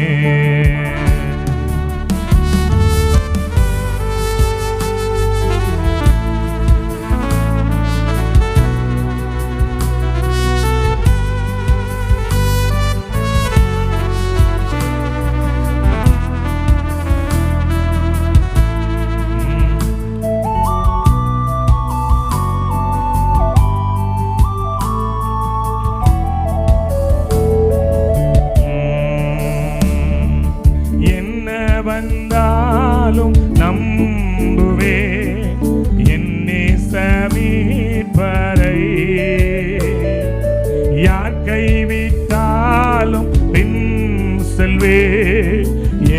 வந்தாலும் நம்புவே என் நேச மீட்பரை, யார் கைவிட்டாலும் பின் செல்வே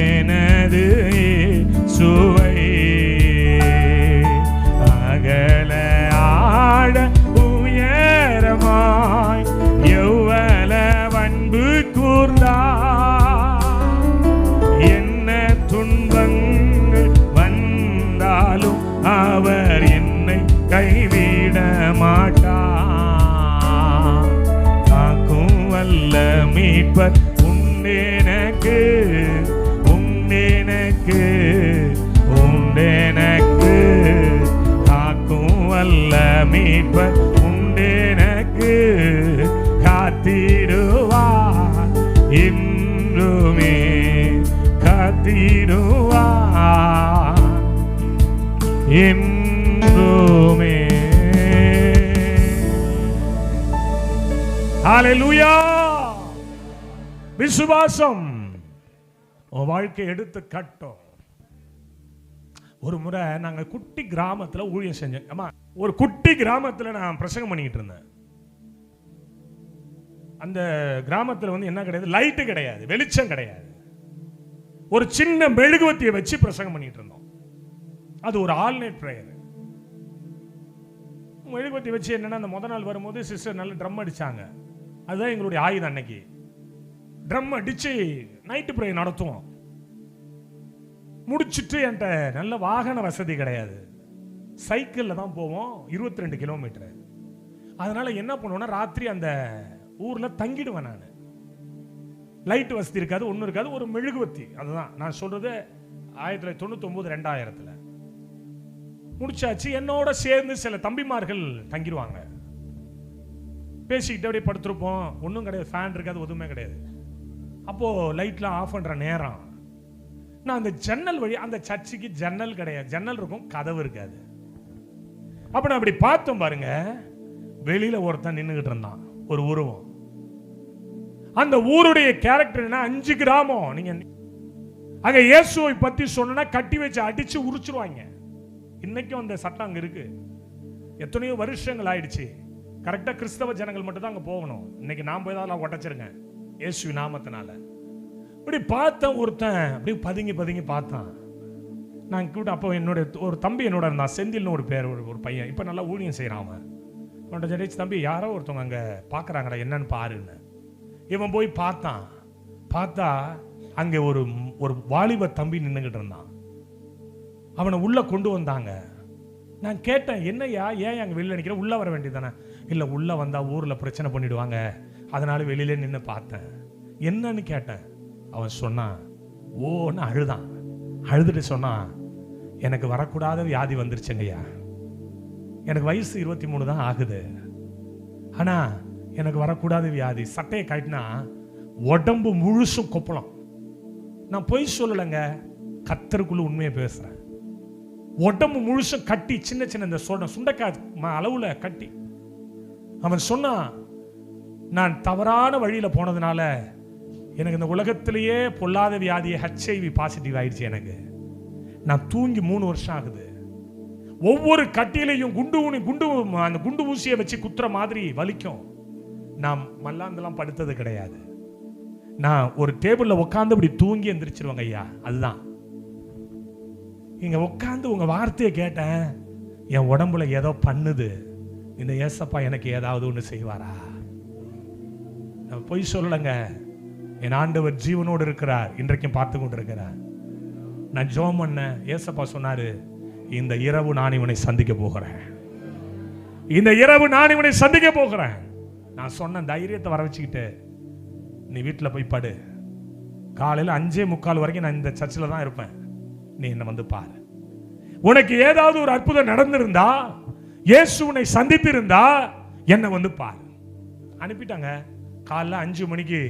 எனது இயேசுவை. அகல ஆழ உயரமாய் எவ்வளவு அன்பு கூர்ந்தார், துன்பங்கள் வந்தாலும் அவர் என்னை கைவிட மாட்டார். காக்கும் வல்ல மீட்பர் உண்டெனக்கு, உண்டெனக்கு, உண்டெனக்கு. காக்கும் வல்ல மீட்பர் உண்டெனக்கு, காத்திடுவார் என்றுமே, காத்திடுவார் என்றுமே. ஹல்லேலூயா. விசுவாசம் உன் வாழ்க்கை எடுத்து கட்டும். ஒரு முறை நாங்கள் குட்டி கிராமத்தில் ஊழியம் செஞ்சோம். அம்மா ஒரு குட்டி கிராமத்தில் நான் பிரசங்கம் பண்ணிக்கிட்டு இருந்தேன். அந்த கிராமத்தில் வந்து என்ன கிடையாது, லைட்டு கிடையாது, வெளிச்சம் கிடையாது. ஒரு சின்ன மெழுகுவத்தியை வச்சு பிரசங்கம் பண்ணிட்டு இருந்தோம். அது ஒரு ஆல்நைட் பிரேயர். மெழுகுவத்தி வச்சு என்னன்னா, அந்த முத நாள் வரும்போது சிஸ்டர் நல்ல ட்ரம் அடிச்சாங்க. அதுதான் எங்களுடைய ஆயுதம். அன்னைக்கு ட்ரம் அடிச்சு நைட்டு பிரேயர் நடத்துவோம். முடிச்சுட்டு என்கிட்ட நல்ல வாகன வசதி கிடையாது, சைக்கிளில் தான் போவோம், 22 கிலோமீட்டர். அதனால என்ன பண்ணுவோன்னா, ராத்திரி அந்த ஊரில் தங்கிடுவேன். நான் லைட் வசதி இருக்காது, ஒன்றும் இருக்காது, ஒரு மெழுகுவத்தி. அதுதான் நான் சொல்றது 1999 2000 முடிச்சாச்சு. என்னோட சேர்ந்து சில தம்பிமார்கள் தங்கிடுவாங்க. பேசிக்கிட்டு அப்படியே படுத்திருப்போம். ஒன்றும் கிடையாது, ஃபேன் இருக்காது, எதுவுமே கிடையாது. அப்போ லைட்லாம் ஆஃப் பண்ற நேரம் நான் அந்த ஜன்னல் வழி, அந்த சர்ச்சுக்கு ஜன்னல் கிடையாது, ஜன்னல் இருக்கும், கதவு இருக்காது. அப்ப நான் அப்படி பார்த்தோம் பாருங்க, வெளியில ஒருத்தன் நின்றுகிட்டு இருந்தான், ஒரு உருவம். அந்த ஊருடைய கேரக்டர் என்ன, 5 கிராமம். நீங்க அங்க இயேசுவை பத்தி சொன்னா கட்டி வச்சு அடிச்சு உரிச்சிருவாங்க. இன்னைக்கும் அந்த சட்டம் அங்க இருக்கு. எத்தனையோ வருஷங்கள் ஆயிடுச்சு. கரெக்டா கிறிஸ்தவ ஜனங்கள் மட்டும் தான் அங்க போகணும். இன்னைக்கு நான் போய் தான் உடைச்சிருங்க இயேசு நாமத்தினால. இப்படி பார்த்த ஒருத்தன் அப்படியே பதுங்கி பார்த்தான். நான் கூட அப்போ என்னோட ஒரு தம்பி என்னோட இருந்தான், செந்தில்னு ஒரு பேர், ஒரு பையன். இப்போ நல்லா ஊழியம் செய்கிறான். அவன்கிட்ட ஜெயிச்சு, தம்பி யாரோ ஒருத்தவங்க அங்கே பார்க்குறாங்கடா, என்னன்னு பாருன்னு. இவன் போய் பார்த்தான். பார்த்தா அங்கே ஒரு வாலிப தம்பி நின்றுகிட்டு இருந்தான். அவனை உள்ளே கொண்டு வந்தாங்க. நான் கேட்டேன், என்னையா ஏன் அங்கே வெளியில் நிற்கிற, உள்ளே வர வேண்டியதானே? இல்லை, உள்ளே வந்தால் ஊரில் பிரச்சனை பண்ணிவிடுவாங்க, அதனால வெளியிலே நின்று பார்த்தேன். என்னன்னு கேட்டேன். அவன் சொன்னான், ஓன்னு அழுதான். அழுதுட்டு சொன்னான், எனக்கு வரக்கூடாத வியாதி வந்துருச்சுங்கய்யா. எனக்கு வயசு 23 தான் ஆகுது. ஆனா எனக்கு வரக்கூடாத வியாதி. சட்டையை கட்டினா உடம்பு முழுசும் கொப்பளம். நான் பொய் சொல்லலைங்க, கர்த்தருக்குள்ள உண்மையை பேசுறேன். உடம்பு முழுசும் கட்டி, சின்ன சின்ன இந்த சுண்டைக்காய் அளவுல கட்டி. அவன் சொன்னான், நான் தவறான வழியில போனதுனால எனக்கு இந்த உலகத்திலேயே பொல்லாத வியாதியை HIV பாசிட்டிவ் ஆயிடுச்சு. எனக்கு நான் தூங்கி 3 வருஷம் ஆகுது. ஒவ்வொரு கட்டியிலையும் அந்த குண்டு ஊசியை வச்சு குத்துற மாதிரி வலிக்கும். நான் மல்லாந்தெல்லாம் படுத்தது கிடையாது. நான் ஒரு டேபிள்ல உட்காந்து இப்படி தூங்கி எந்திரிச்சிருவாங்க ஐயா. அதுதான் இங்க உட்காந்து உங்க வார்த்தையை கேட்டேன். என் உடம்புல ஏதோ பண்ணுது. இந்த ஏசப்பா எனக்கு ஏதாவது ஒன்று செய்வாரா? நான் பொய் சொல்லலைங்க. என் ஆண்டவர் ஜீவனோடு இருக்கிறார், இன்றைக்கும் பார்த்து கொண்டு இருக்கிறார். நான் ஜெபம் பண்ணேன். ஏசப்பா சொன்னாரு, இந்த இரவு நான் இவனை சந்திக்க போகிறேன். இந்த இரவு நான் இவனை சந்திக்க போகிறேன். நான் சொன்ன தைரியத்தை வர வச்சுக்கிட்டு, நீ வீட்டில் போய் படு, காலையில் 5:45 வரைக்கும் நான் இந்த சர்ச்சில் தான் இருப்பேன், நீ என்ன வந்து பாரு. உனக்கு ஏதாவது ஒரு அற்புதம் நடந்திருந்தா, இயேசு உன்னை சந்தித்து இருந்தா என்ன வந்து பாரு. அனுப்பிட்டாங்க. காலைல 5 மணிக்கு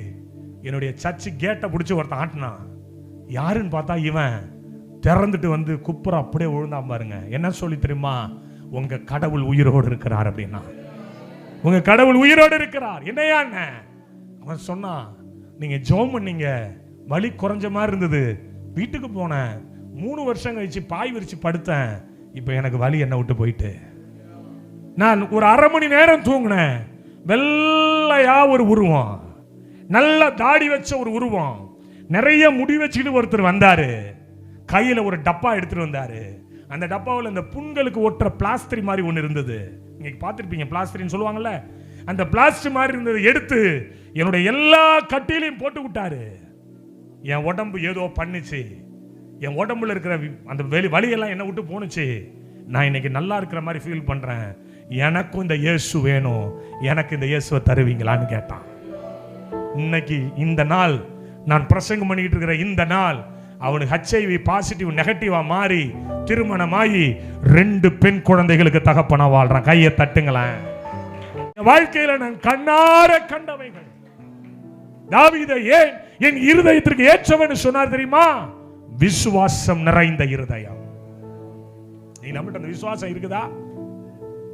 என்னுடைய சர்ச்சு கேட்டை பிடிச்சி ஒருத்தன் ஆட்டினான். யாருன்னு பார்த்தா இவன் திறந்துட்டு வந்து குப்புற அப்படியே விழுந்தான் பாருங்க. என்ன சொல்லி தெரியுமா? உங்க கடவுள் உயிரோடு இருக்கிறார் அப்படின்னா. உங்க கடவுள் உயிரோடு இருக்கிறார். என்னையா? அவன் சொன்னான், நீங்க ஜெபம் பண்ணீங்க, வலி குறைஞ்ச மாதிரி இருந்தது, வீட்டுக்கு போனேன், 3 வருஷம் கழிச்சு பாய் விரிச்சு படுத்தேன், இப்ப எனக்கு வலி என்ன விட்டு போயிட்டு. நான் ஒரு 1/2 மணி நேரம் தூங்கினேன். வெள்ளையா ஒரு உருவம், நல்ல தாடி வச்ச ஒரு உருவம், நிறைய முடி வச்சுக்கிட்டு ஒருத்தர் வந்தாரு. கையில ஒரு டப்பா எடுத்துட்டு வந்தாரு. அந்த டப்பாவில் இந்த புண்களுக்கு ஒட்டுற பிளாஸ்டர் மாதிரி ஒன்று இருந்தது. நீங்க பார்த்துருப்பீங்க, பிளாஸ்டர்னு சொல்லுவாங்கல்ல. அந்த பிளாஸ்டர் மாதிரி இருந்தது எடுத்து என்னுடைய எல்லா கட்டிலையும் போட்டு விட்டாரு. என் உடம்பு ஏதோ பண்ணுச்சு. என் உடம்புல இருக்கிற அந்த வலியெல்லாம் என்ன விட்டு போனுச்சு. நான் இன்னைக்கு நல்லா இருக்கிற மாதிரி ஃபீல் பண்றேன். எனக்கும் இந்த இயேசு வேணும், எனக்கு இந்த இயேசுவை தருவீங்களான்னு கேட்டான். இன்னைக்கு இந்த நாள் நான் பிரசங்கம் பண்ணிட்டு இருக்கிற இந்த நாள், அவனுக்கு HIV பாசிட்டிவ் நெகட்டிவா மாறி திருமணமாகி 2 பெண் குழந்தைகளுக்கு தகப்பனா வாழ்றான். கையை தட்டுங்களேன். வாழ்க்கையில நான் கண்ணார கண்டவைகள். தாவீதை ஏன் என் இருதயத்திற்கு ஏற்றவன் சொன்னார் தெரியுமா? விசுவாசம் நிறைந்த இருதயம். நீ நம்மகிட்ட அந்த விசுவாசம் இருக்குதா?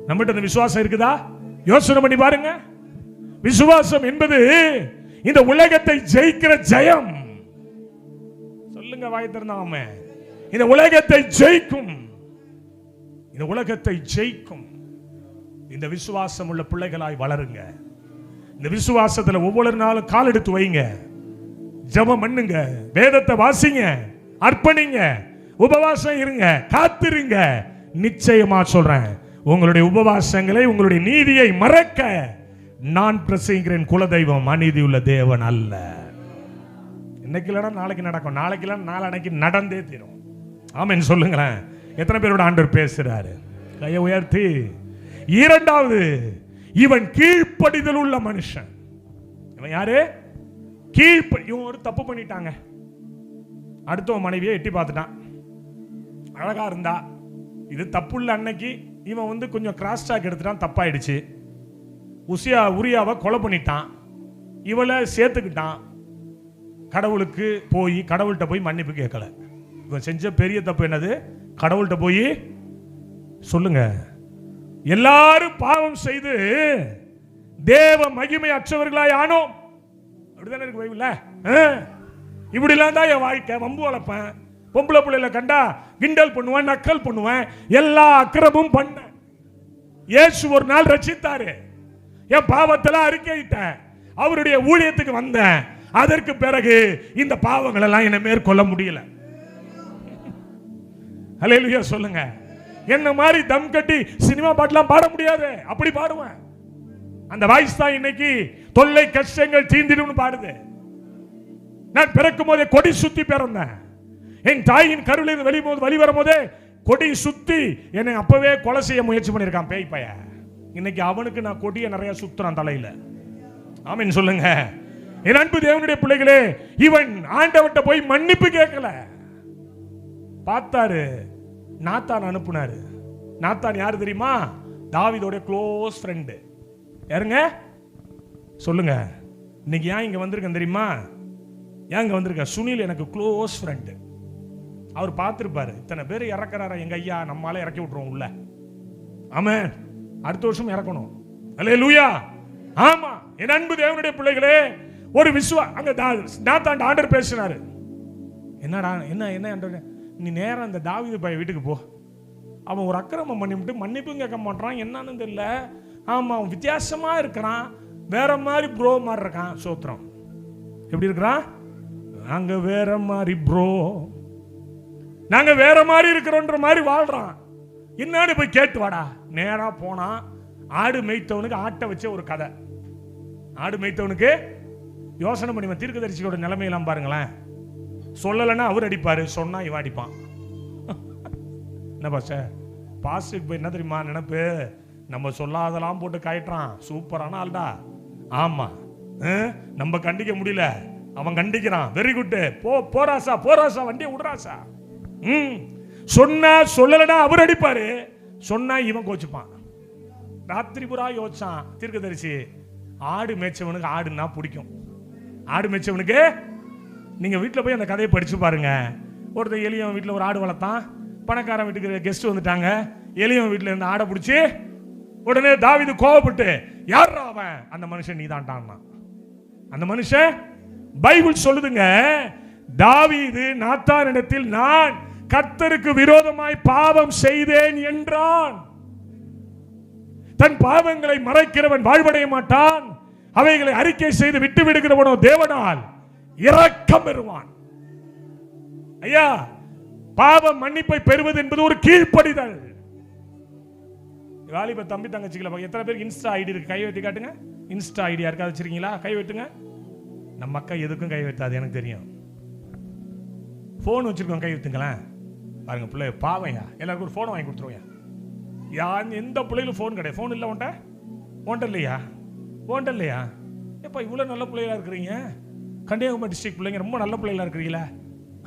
நம்மகிட்ட அந்த விசுவாசம் இருக்குதா? யோசனை பண்ணி பாருங்க. விசுவாசம் என்பது இந்த உலகத்தை ஜெயிக்கிற ஜெயம். சொல்லுங்க வாய் திறந்தாம. இந்த உலகத்தை ஜெயிக்கும், இந்த உலகத்தை ஜெயிக்கும். இந்த விசுவாசம் உள்ள பிள்ளைகளாய் வளருங்க. இந்த விசுவாசத்துல ஒவ்வொரு நாளும் கால் எடுத்து வைங்க, ஜெபம் பண்ணுங்க, வேதத்தை வாசிங்க, அர்ப்பணிங்க, உபவாசம் இருங்க, காத்திருங்க. நிச்சயமா சொல்றேன், உங்களுடைய உபவாசங்களை, உங்களுடைய நீதியை மறக்க நான் பிரசங்கிக்கிறேன். குலதெய்வம் அநீதி உள்ள தேவன் அல்ல. இன்னைக்கு இல்லைன்னா நாளைக்கு நடக்கும், நாளைக்கு இல்லைன்னா நாளைக்கு நடந்தே தீரும். ஆமென் சொல்லுங்களேன். எத்தனை பேரோட ஆண்டவர் பேசுறாரு? கையை உயர்த்தி. இரண்டாவது, இவன் கீழ்ப்படிதல் உள்ள மனுஷன். இவன் யாரு? இவன் ஒரு தப்பு பண்ணிட்டாங்க. அடுத்தவன் மனைவியை எட்டி பார்த்துட்டான், அழகா இருந்தா. இது தப்புள்ள அன்னைக்கு இவன் கொஞ்சம் கிராஸ் டாக் எடுத்துட்டான், தப்பாயிடுச்சு. உரியாவை கொலை பண்ணிட்டான், இவளை சேர்த்துக்கிட்டான். கடவுள்கிட்ட போய் மன்னிப்பு கேட்கல. இவன் செஞ்ச பெரிய தப்பு என்னது? கடவுள்கிட்ட போய் சொல்லுங்க. எல்லாரும் பாவம் செய்து தேவ மகிமை அற்றவர்களாய் ஆனோம். அப்படிதானே இருக்கு பைபிள்ல. இப்படிலாம் தான் என் வாழ்க்கை. வம்பு வளர்ப்பேன், பொம்பளை பிள்ளைல கண்டா கிண்டல் பண்ணுவேன், நக்கல் பண்ணுவேன், எல்லா அக்கிரமும் பண்ண. இயேசு ஒரு நாள் ரட்சித்தாரு, என் பாவத்தெல்லாம் அறிக்கையிட்டேன், அவருடைய ஊழியத்துக்கு வந்தேன். அதற்கு பிறகு இந்த பாவங்கள் எல்லாம் என்னை மேற்கொள்ள முடியல. ஹல்லேலூயா சொல்லுங்க. என்ன மாதிரி தம் கட்டி சினிமா பாட்டெல்லாம் பாட முடியாது, அப்படி பாடுவேன். அந்த வாய்ஸ் தான் இன்னைக்கு தொல்லை கஷ்டங்கள் தீர்ந்திடும் பாடுது. நான் பிறக்கும் போதே கொடி சுத்தி பிறந்தேன். என் தாயின் கருவில் வெளிவரும் போதே கொடி சுத்தி என்னை அப்பவே கொலை செய்ய முயற்சி பண்ணிருக்கான் பேய் பைய. இன்னைக்கு அவனுக்கு நான் கொடியை நிறைய சுத்துறான் தலையில. ஆமென் சொல்லுங்க. என் அன்பு தேவனுடைய பிள்ளைகளே, இவன் ஆண்டவர்கிட்ட போய் மன்னிப்பு கேட்கல. பார்த்தாரு, நாத்தான் அனுப்புனாரு. நாத்தான் யாரு தெரியுமா? தாவீதோட க்ளோஸ் ஃப்ரெண்டு. யாருங்க சொல்லுங்க. இன்னைக்கு ஏன் இங்க வந்திருக்கேன் தெரியுமா? ஏன் இங்க வந்திருக்கேன்? சுனில் எனக்கு க்ளோஸ் ஃப்ரெண்டு. அவர் பார்த்திருப்பாரு, இத்தனை பேர் இறக்குறாரா எங்க ஐயா, நம்மளால இறக்கி விட்டுருவோம் உள்ள. ஆமென். அடுத்த வருஷம் இறக்கணும். அல்லேலூயா. ஆமா. என் அன்பு தேவனுடைய பிள்ளைகளே, ஒரு அங்க நாத்தான் ஆண்டவர் பேசினாரு. என்னடா என்ன நீ நேரம் அந்த தாவீது பையன் வீட்டுக்கு போ. அவன் ஒரு அக்கிரமம் பண்ணிவிட்டு மன்னிப்பும் கேட்க மாட்டான், என்னன்னு தெரியல. ஆமா, அவன் வித்தியாசமா இருக்கிறான், வேற மாதிரி ப்ரோ மாதிரி இருக்கான். சோத்திரம். எப்படி இருக்கிறான்? நாங்க வேற மாதிரி ப்ரோ, நாங்க வேற மாதிரி இருக்கிறோன்ற மாதிரி வாழ்றான். என்னன்னு போய் கேட்டு வாடா. நேரா போனா, ஆடு மேய்த்தவனுக்கு ஆட்டை வச்ச ஒரு கதை. ஆடு மேய்த்தவனுக்கு யோசனை பண்ணி, தீர்க்கதரிசியோட நிலைமையெல்லாம் பாருங்களேன். சொல்லலைன்னா அவர் அடிப்பாரு, சொன்னா இவன் அடிப்பான். என்ன பாஸ்டருக்கு போய் என்ன தெரியுமா நினைப்பு? நம்ம சொல்லாதெல்லாம் போட்டு காய்ட்டான், சூப்பரான ஆள்டா. ஆமா, நம்ம கண்டிக்க முடியல, அவன் கண்டிக்கிறான். வெரி குட், போராசா போராசா, வண்டியை விடுறாசா. சொன்னா சொல்லலனா அவர் அடிப்பாரு, சொன்னா இவன் கோச்சுப்பான். ராத்திரி புறா யோசிச்சான் தீர்க்கதரிசி, ஆடு மேய்ச்சவனுக்கு ஆடுன்னா பிடிக்கும். ஆடு மேய்ச்சவனுக்கு, நீங்க வீட்டில் போய் அந்த கதையை படிச்சு பாருங்க. ஒருத்தர் எலியவன் வீட்டில் ஒரு ஆடு வளர்த்தான். பணக்காரன் வீட்டுக்கு கெஸ்ட் வந்துட்டாங்க. எலியவன் வீட்டில் இருந்து ஆடை பிடிச்சி உடனே தாவீது கோவப்பட்டு, யார் அவன்? அந்த மனுஷன் நீதான்டான். அந்த மனுஷன் பைபிள் சொல்லுதுங்க, தாவீது நாத்தானிடத்தில் நான் கர்த்தருக்கு விரோதமாய் பாவம் செய்தேன் என்றான். தன் பாவங்களை மறைக்கிறவன் வாழ்வடைய மாட்டான், அவைகளை அறிக்கை செய்து விட்டு விடுகிறவனோ தேவனால் இரக்கம் பெறுவான். ஐயா, பாவ மன்னிப்பை பெறுவது என்பது ஒரு கீழ்ப்படிதல். வாலிப தம்பி தங்கச்சிகளை எத்தனை பேருக்கு இன்ஸ்டா ஐடி இருக்கு? கை வைத்து காட்டுங்க. இன்ஸ்டா ஐடி யாருக்காவது வச்சிருக்கீங்களா? கை வைத்துங்க. நம்ம அக்கா எதுக்கும் கை வைத்தாது, எனக்கு தெரியும். போன் வச்சிருக்கோம், கை வைத்துங்களேன். பாருங்க பிள்ளை பாவையா, எல்லாருக்கும் ஒரு போன் வாங்கி கொடுத்துருவோம். எந்த பிள்ளைகளும் போன் கிடையாது. போன் இல்லை ஒன்ட்ட இல்லையா? ஓன்ட்ட இல்லையா? எப்பா இவ்வளவு நல்ல பிள்ளைகளா இருக்கிறீங்க, கன்னியாகுமரி டிஸ்ட்ரிக்ட் பிள்ளைங்க ரொம்ப நல்ல பிள்ளைகளா இருக்கிறீங்களா?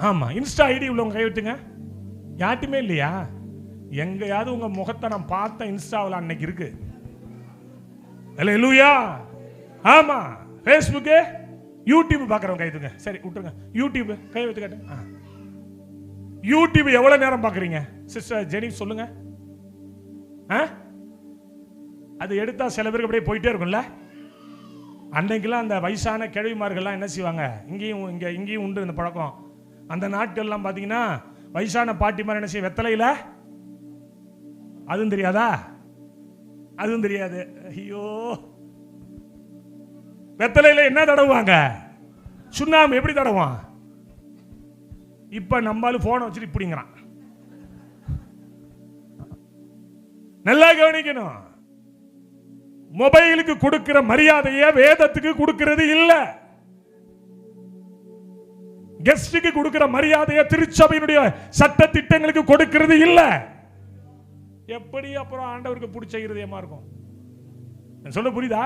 ஆமா, இன்ஸ்டா ஐடி உள்ளவங்க கை வைத்துங்க. யார்ட்டுமே இல்லையா? எங்கயாவது உங்க முகத்தை நான் பார்த்த இன்ஸ்டாவில் அன்னைக்கு இருக்கு. அல்லேலூயா. ஆமா, ஃபேஸ்புக், யூடியூப் பார்க்குறவங்க கை வைத்துங்க. சரி விட்டுருங்க. யூடியூப் கை வைத்து காட்டுங்க. யூடியூப் எவ்வளவு நேரம் பார்க்குறீங்க சிஸ்டர் ஜெனி சொல்லுங்க? அது எடுத்தா சில பேருக்கு அப்படியே போயிட்டே இருக்கும்ல. அன்னைக்கெல்லாம் அந்த வயசான கிழவிமார்கள்லாம் என்ன செய்வாங்க, இங்கேயும் உண்டு இந்த பழக்கம். அந்த நாட்கள்லாம் பார்த்தீங்கன்னா வயசான பாட்டி மாதிரி என்ன செய்ய, வெத்தலையில் அதுவும் தெரியாதா? அதுவும் தெரியாது. ஐயோ, வெத்தலையில என்ன தடவுவாங்க? சுண்ணாம்பு. எப்படி தடவான்? இப்ப நம்மால போனை வச்சுட்டு இப்படிங்கிறான். நல்லா கவனிக்கணும். மொபைலுக்கு கொடுக்கிற மரியாதைய வேதத்துக்கு கொடுக்கிறது இல்ல. கெஸ்டுக்கு கொடுக்கிற மரியாதைய திருச்சபையினுடைய சட்ட திட்டங்களுக்கு கொடுக்கிறது இல்ல. எப்படி அப்புறம் ஆண்டவருக்கு பிடிச்ச இருதயமா இருக்கும்? சொல்ல புரியுதா?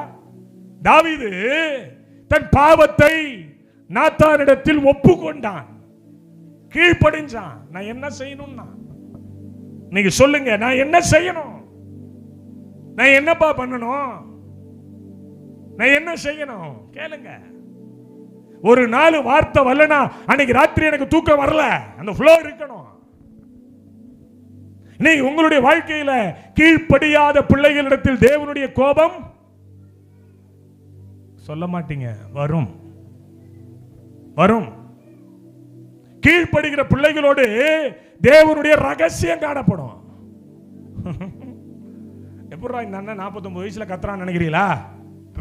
தாவீது தன் பாவத்தை நாத்தானிடத்தில் ஒப்புக்கொண்டான், கீழ்ப்படிஞ்சான். நான் என்ன செய்யணும்னா, நீங்க சொல்லுங்க, நான் என்ன செய்யணும்? நான் என்னப்பா பண்ணணும்? நான் என்ன செய்யணும்? கேளுங்க. ஒரு 4 வார்த்தை வரலனா அன்னைக்கு ராத்திரி எனக்கு தூக்கம் வரல. அந்த ஃப்ளோ இருக்கணும். நீ உங்களுடைய வாழ்க்கையில கீழ்ப்படியாத பிள்ளைகளிடத்தில் தேவனுடைய கோபம் சொல்ல மாட்டீங்க. வரும் வரும். கீழ்ப்படுகிற பிள்ளைகளோடு தேவனுடைய ரகசியம் காணப்படும். எப்படா இந்த அண்ணன் 49 வயசுல கத்துறான்னு நினைக்கிறீங்களா?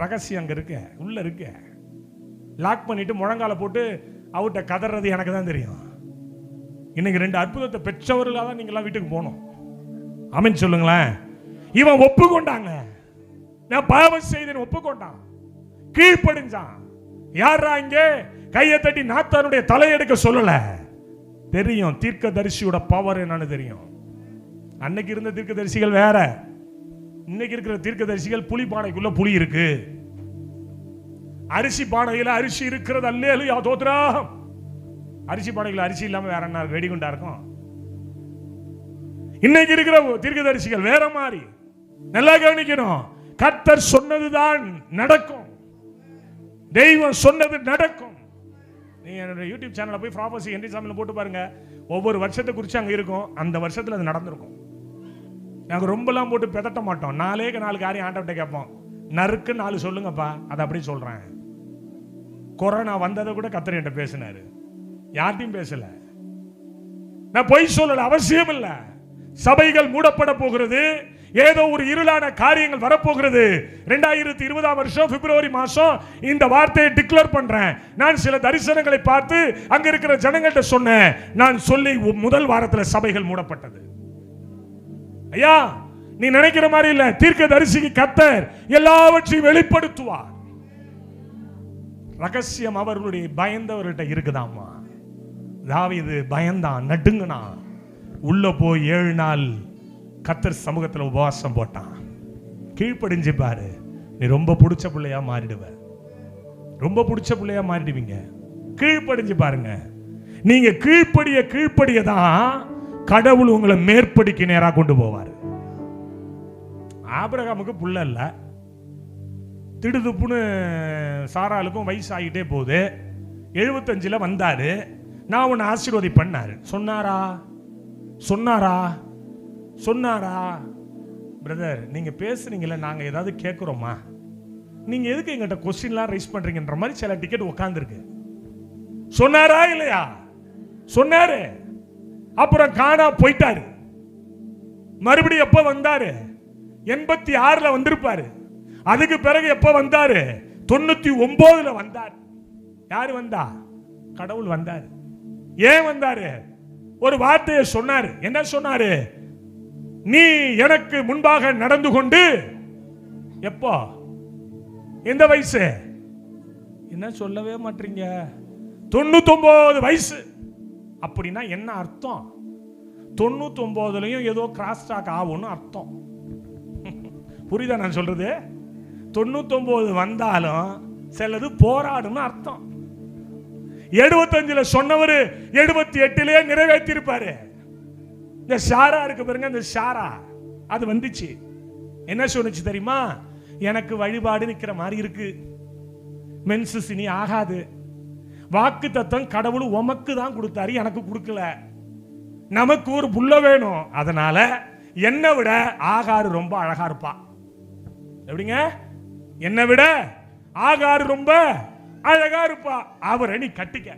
ரகசியம் அங்க இருக்கு, உள்ள இருக்கு. லாக் பண்ணிட்டு முழங்கால போட்டு அவட்ட கதறது எனக்கு தான் தெரியும். இன்னைக்கு 2 அற்புதத்தை பெற்றவர்களாக தான் நீங்க எல்லாம் வீட்டுக்கு போகணும். ஆமென் சொல்லுங்களேன். இவன் ஒப்புக்கொண்டாங்க, நான் பாவம் செய்தேன் ஒப்புக்கொண்டான், கீழ்ப்படிஞ்சான். யாரா இங்கே கையை தட்டி நாத்தானுடைய தலையெடுக்க சொல்லல. தெரியும் தீர்க்கதரிசியோட பவர் என்னன்னு தெரியும். அன்னைக்கு இருந்த தீர்க்கதரிசிகள் வேற, இன்னைக்கு இருக்கிற தீர்க்கதரிசிகள் புலி பானைக்குள்ள புலி இருக்கு, அரிசி பானையில அரிசி இருக்கிறது. அல்லேலூயா தோத்திரம். அரிசி பானையில அரிசி இல்லாம வேற என்ன வெடிகுண்டா இருக்கும்? இன்னைக்கு இருக்கிற தீர்க்கதரிசிகள் வேற மாதிரி. நல்லா கவனிக்கணும். கர்த்தர் சொன்னதுதான் நடக்கும், தெய்வம் சொன்னது நடக்கும். நீங்க என்னோட யூடியூப் சேனல்ல போய் ப்ராபசி ஹென்றி சாமியில் போட்டு பாருங்க. ஒவ்வொரு வருஷத்தை குறித்து அங்க இருக்கும். அந்த வருஷத்துல அது நடந்திருக்கும். நாங்க ரொம்பலாம் போட்டு பெதட்ட மாட்டோம். 4 காரியம் ஆண்டவர்கிட்ட கேட்போம். நறுக்கு 4 சொல்லுங்கப்பா, அதை அப்படி சொல்றேன். கொரோனா வந்ததை கூட கர்த்தர் என்கிட்ட பேசினாரு, யார்ட்டையும் பேசல. நான் பொய் சொல்லல, அவசியம் இல்ல. சபைகள் மூடப்பட போகிறது, ஏதோ ஒரு இருளான காரியங்கள் வரப்போகிறது. 2020 வருஷம் பிப்ரவரி மாசம் இந்த வார்த்தையை டிக்ளேர் பண்றேன். நான் சில தரிசனங்களை பார்த்து அங்க இருக்கிற ஜனங்கள்ட்ட சொன்னேன். நான் சொல்லி முதல் வாரத்தில் சபைகள் மூடப்பட்டது. ஐயா, நீ நினைக்கிற மாதிரி இல்ல. தீர்க்கதரிசிக்கு கர்த்தர் எல்லாவற்றையும் வெளிப்படுத்துவார். ரகசியம் அவர்களுடைய பயந்தவர்கிட்ட இருக்குதாமா. தாவீது பயந்தான், நடுங்கினான். உள்ள போய் 7 நாள் கர்த்தர் சமூகத்தில் உபவாசம் போட்டான். கீழ்ப்படிஞ்சு பாரு, நீ ரொம்ப பிடிச்ச பிள்ளையா மாறிடுவ. ரொம்ப பிடிச்ச பிள்ளையா மாறிடுவீங்க. கீழ்ப்படிஞ்சு பாருங்க. நீங்க கீழ்ப்படிய தான் கடவுள் உங்களை மேற்படிக்கு நேரா கொண்டு போவார். ஆபிரகாமுக்கு புள்ள இல்ல, திடுதுப்புன்னு சாராளுக்கும் வயசு ஆகிட்டே போகுது. 75 வந்தாரு. நான் உன்னை ஆசீர்வதி பண்ணாரு. சொன்னாரா? பிரதர், நீங்க பேசுறீங்களா, நாங்க ஏதாவது கேட்கிறோமா? நீங்க எதுக்கு எங்கிட்ட கொஸ்டின்லாம் ரைஸ் பண்றீங்கன்ற மாதிரி சில டிக்கெட் உட்கார்ந்துருக்கு. சொன்னாரா இல்லையா? சொன்னாரு. அப்புறம் காணா போயிட்டாரு. மறுபடியும் எப்ப வந்தாரு? 86 வந்திருப்பாரு. அதுக்கு பிறகு எப்ப வந்தாரு? 99 வந்தார். யாரு வந்தா? கடவுள் வந்தார். ஏன் வந்தாரு? ஒரு வார்த்தையை சொன்னாரு. என்ன சொன்னாரு? நீ எனக்கு முன்பாக நடந்து கொண்டு. எப்போ? எந்த வயசு? என்ன சொல்லவே மாட்டீங்க? 99 வயசு. அப்படின்னா என்ன அர்த்தம்? 99லயும் ஏதோ கிராஸ் ஸ்டாக் ஆகும்னு அர்த்தம். புரியுதா நான் சொல்றது? 99 வந்தாலும் சிலது போராடும் அர்த்தம். 75 சொன்னவர் 78 நிறைவேற்றி இருப்பாரு. இந்த ஷாரா இருக்கு பாருங்க, இந்த ஷாரா அது வந்துச்சு. என்ன சொன்னுச்சு தெரியுமா? எனக்கு வழிபாடு நிக்கிற மாதிரி இருக்கு, மென்சஸ் இனி ஆகாது. வாக்கு தத்தம் கடவுள் உமக்கு தான் கொடுத்தாரு, எனக்கு கொடுக்கல. நமக்கு ஒரு புள்ள வேணும். அதனால என்னை விட ஆகாரு ரொம்ப அழகா இருப்பா. எப்படிங்க? என்னை விட ஆகாரு ரொம்ப அழகா இருப்பா, அவரை நீ கட்டிக்க.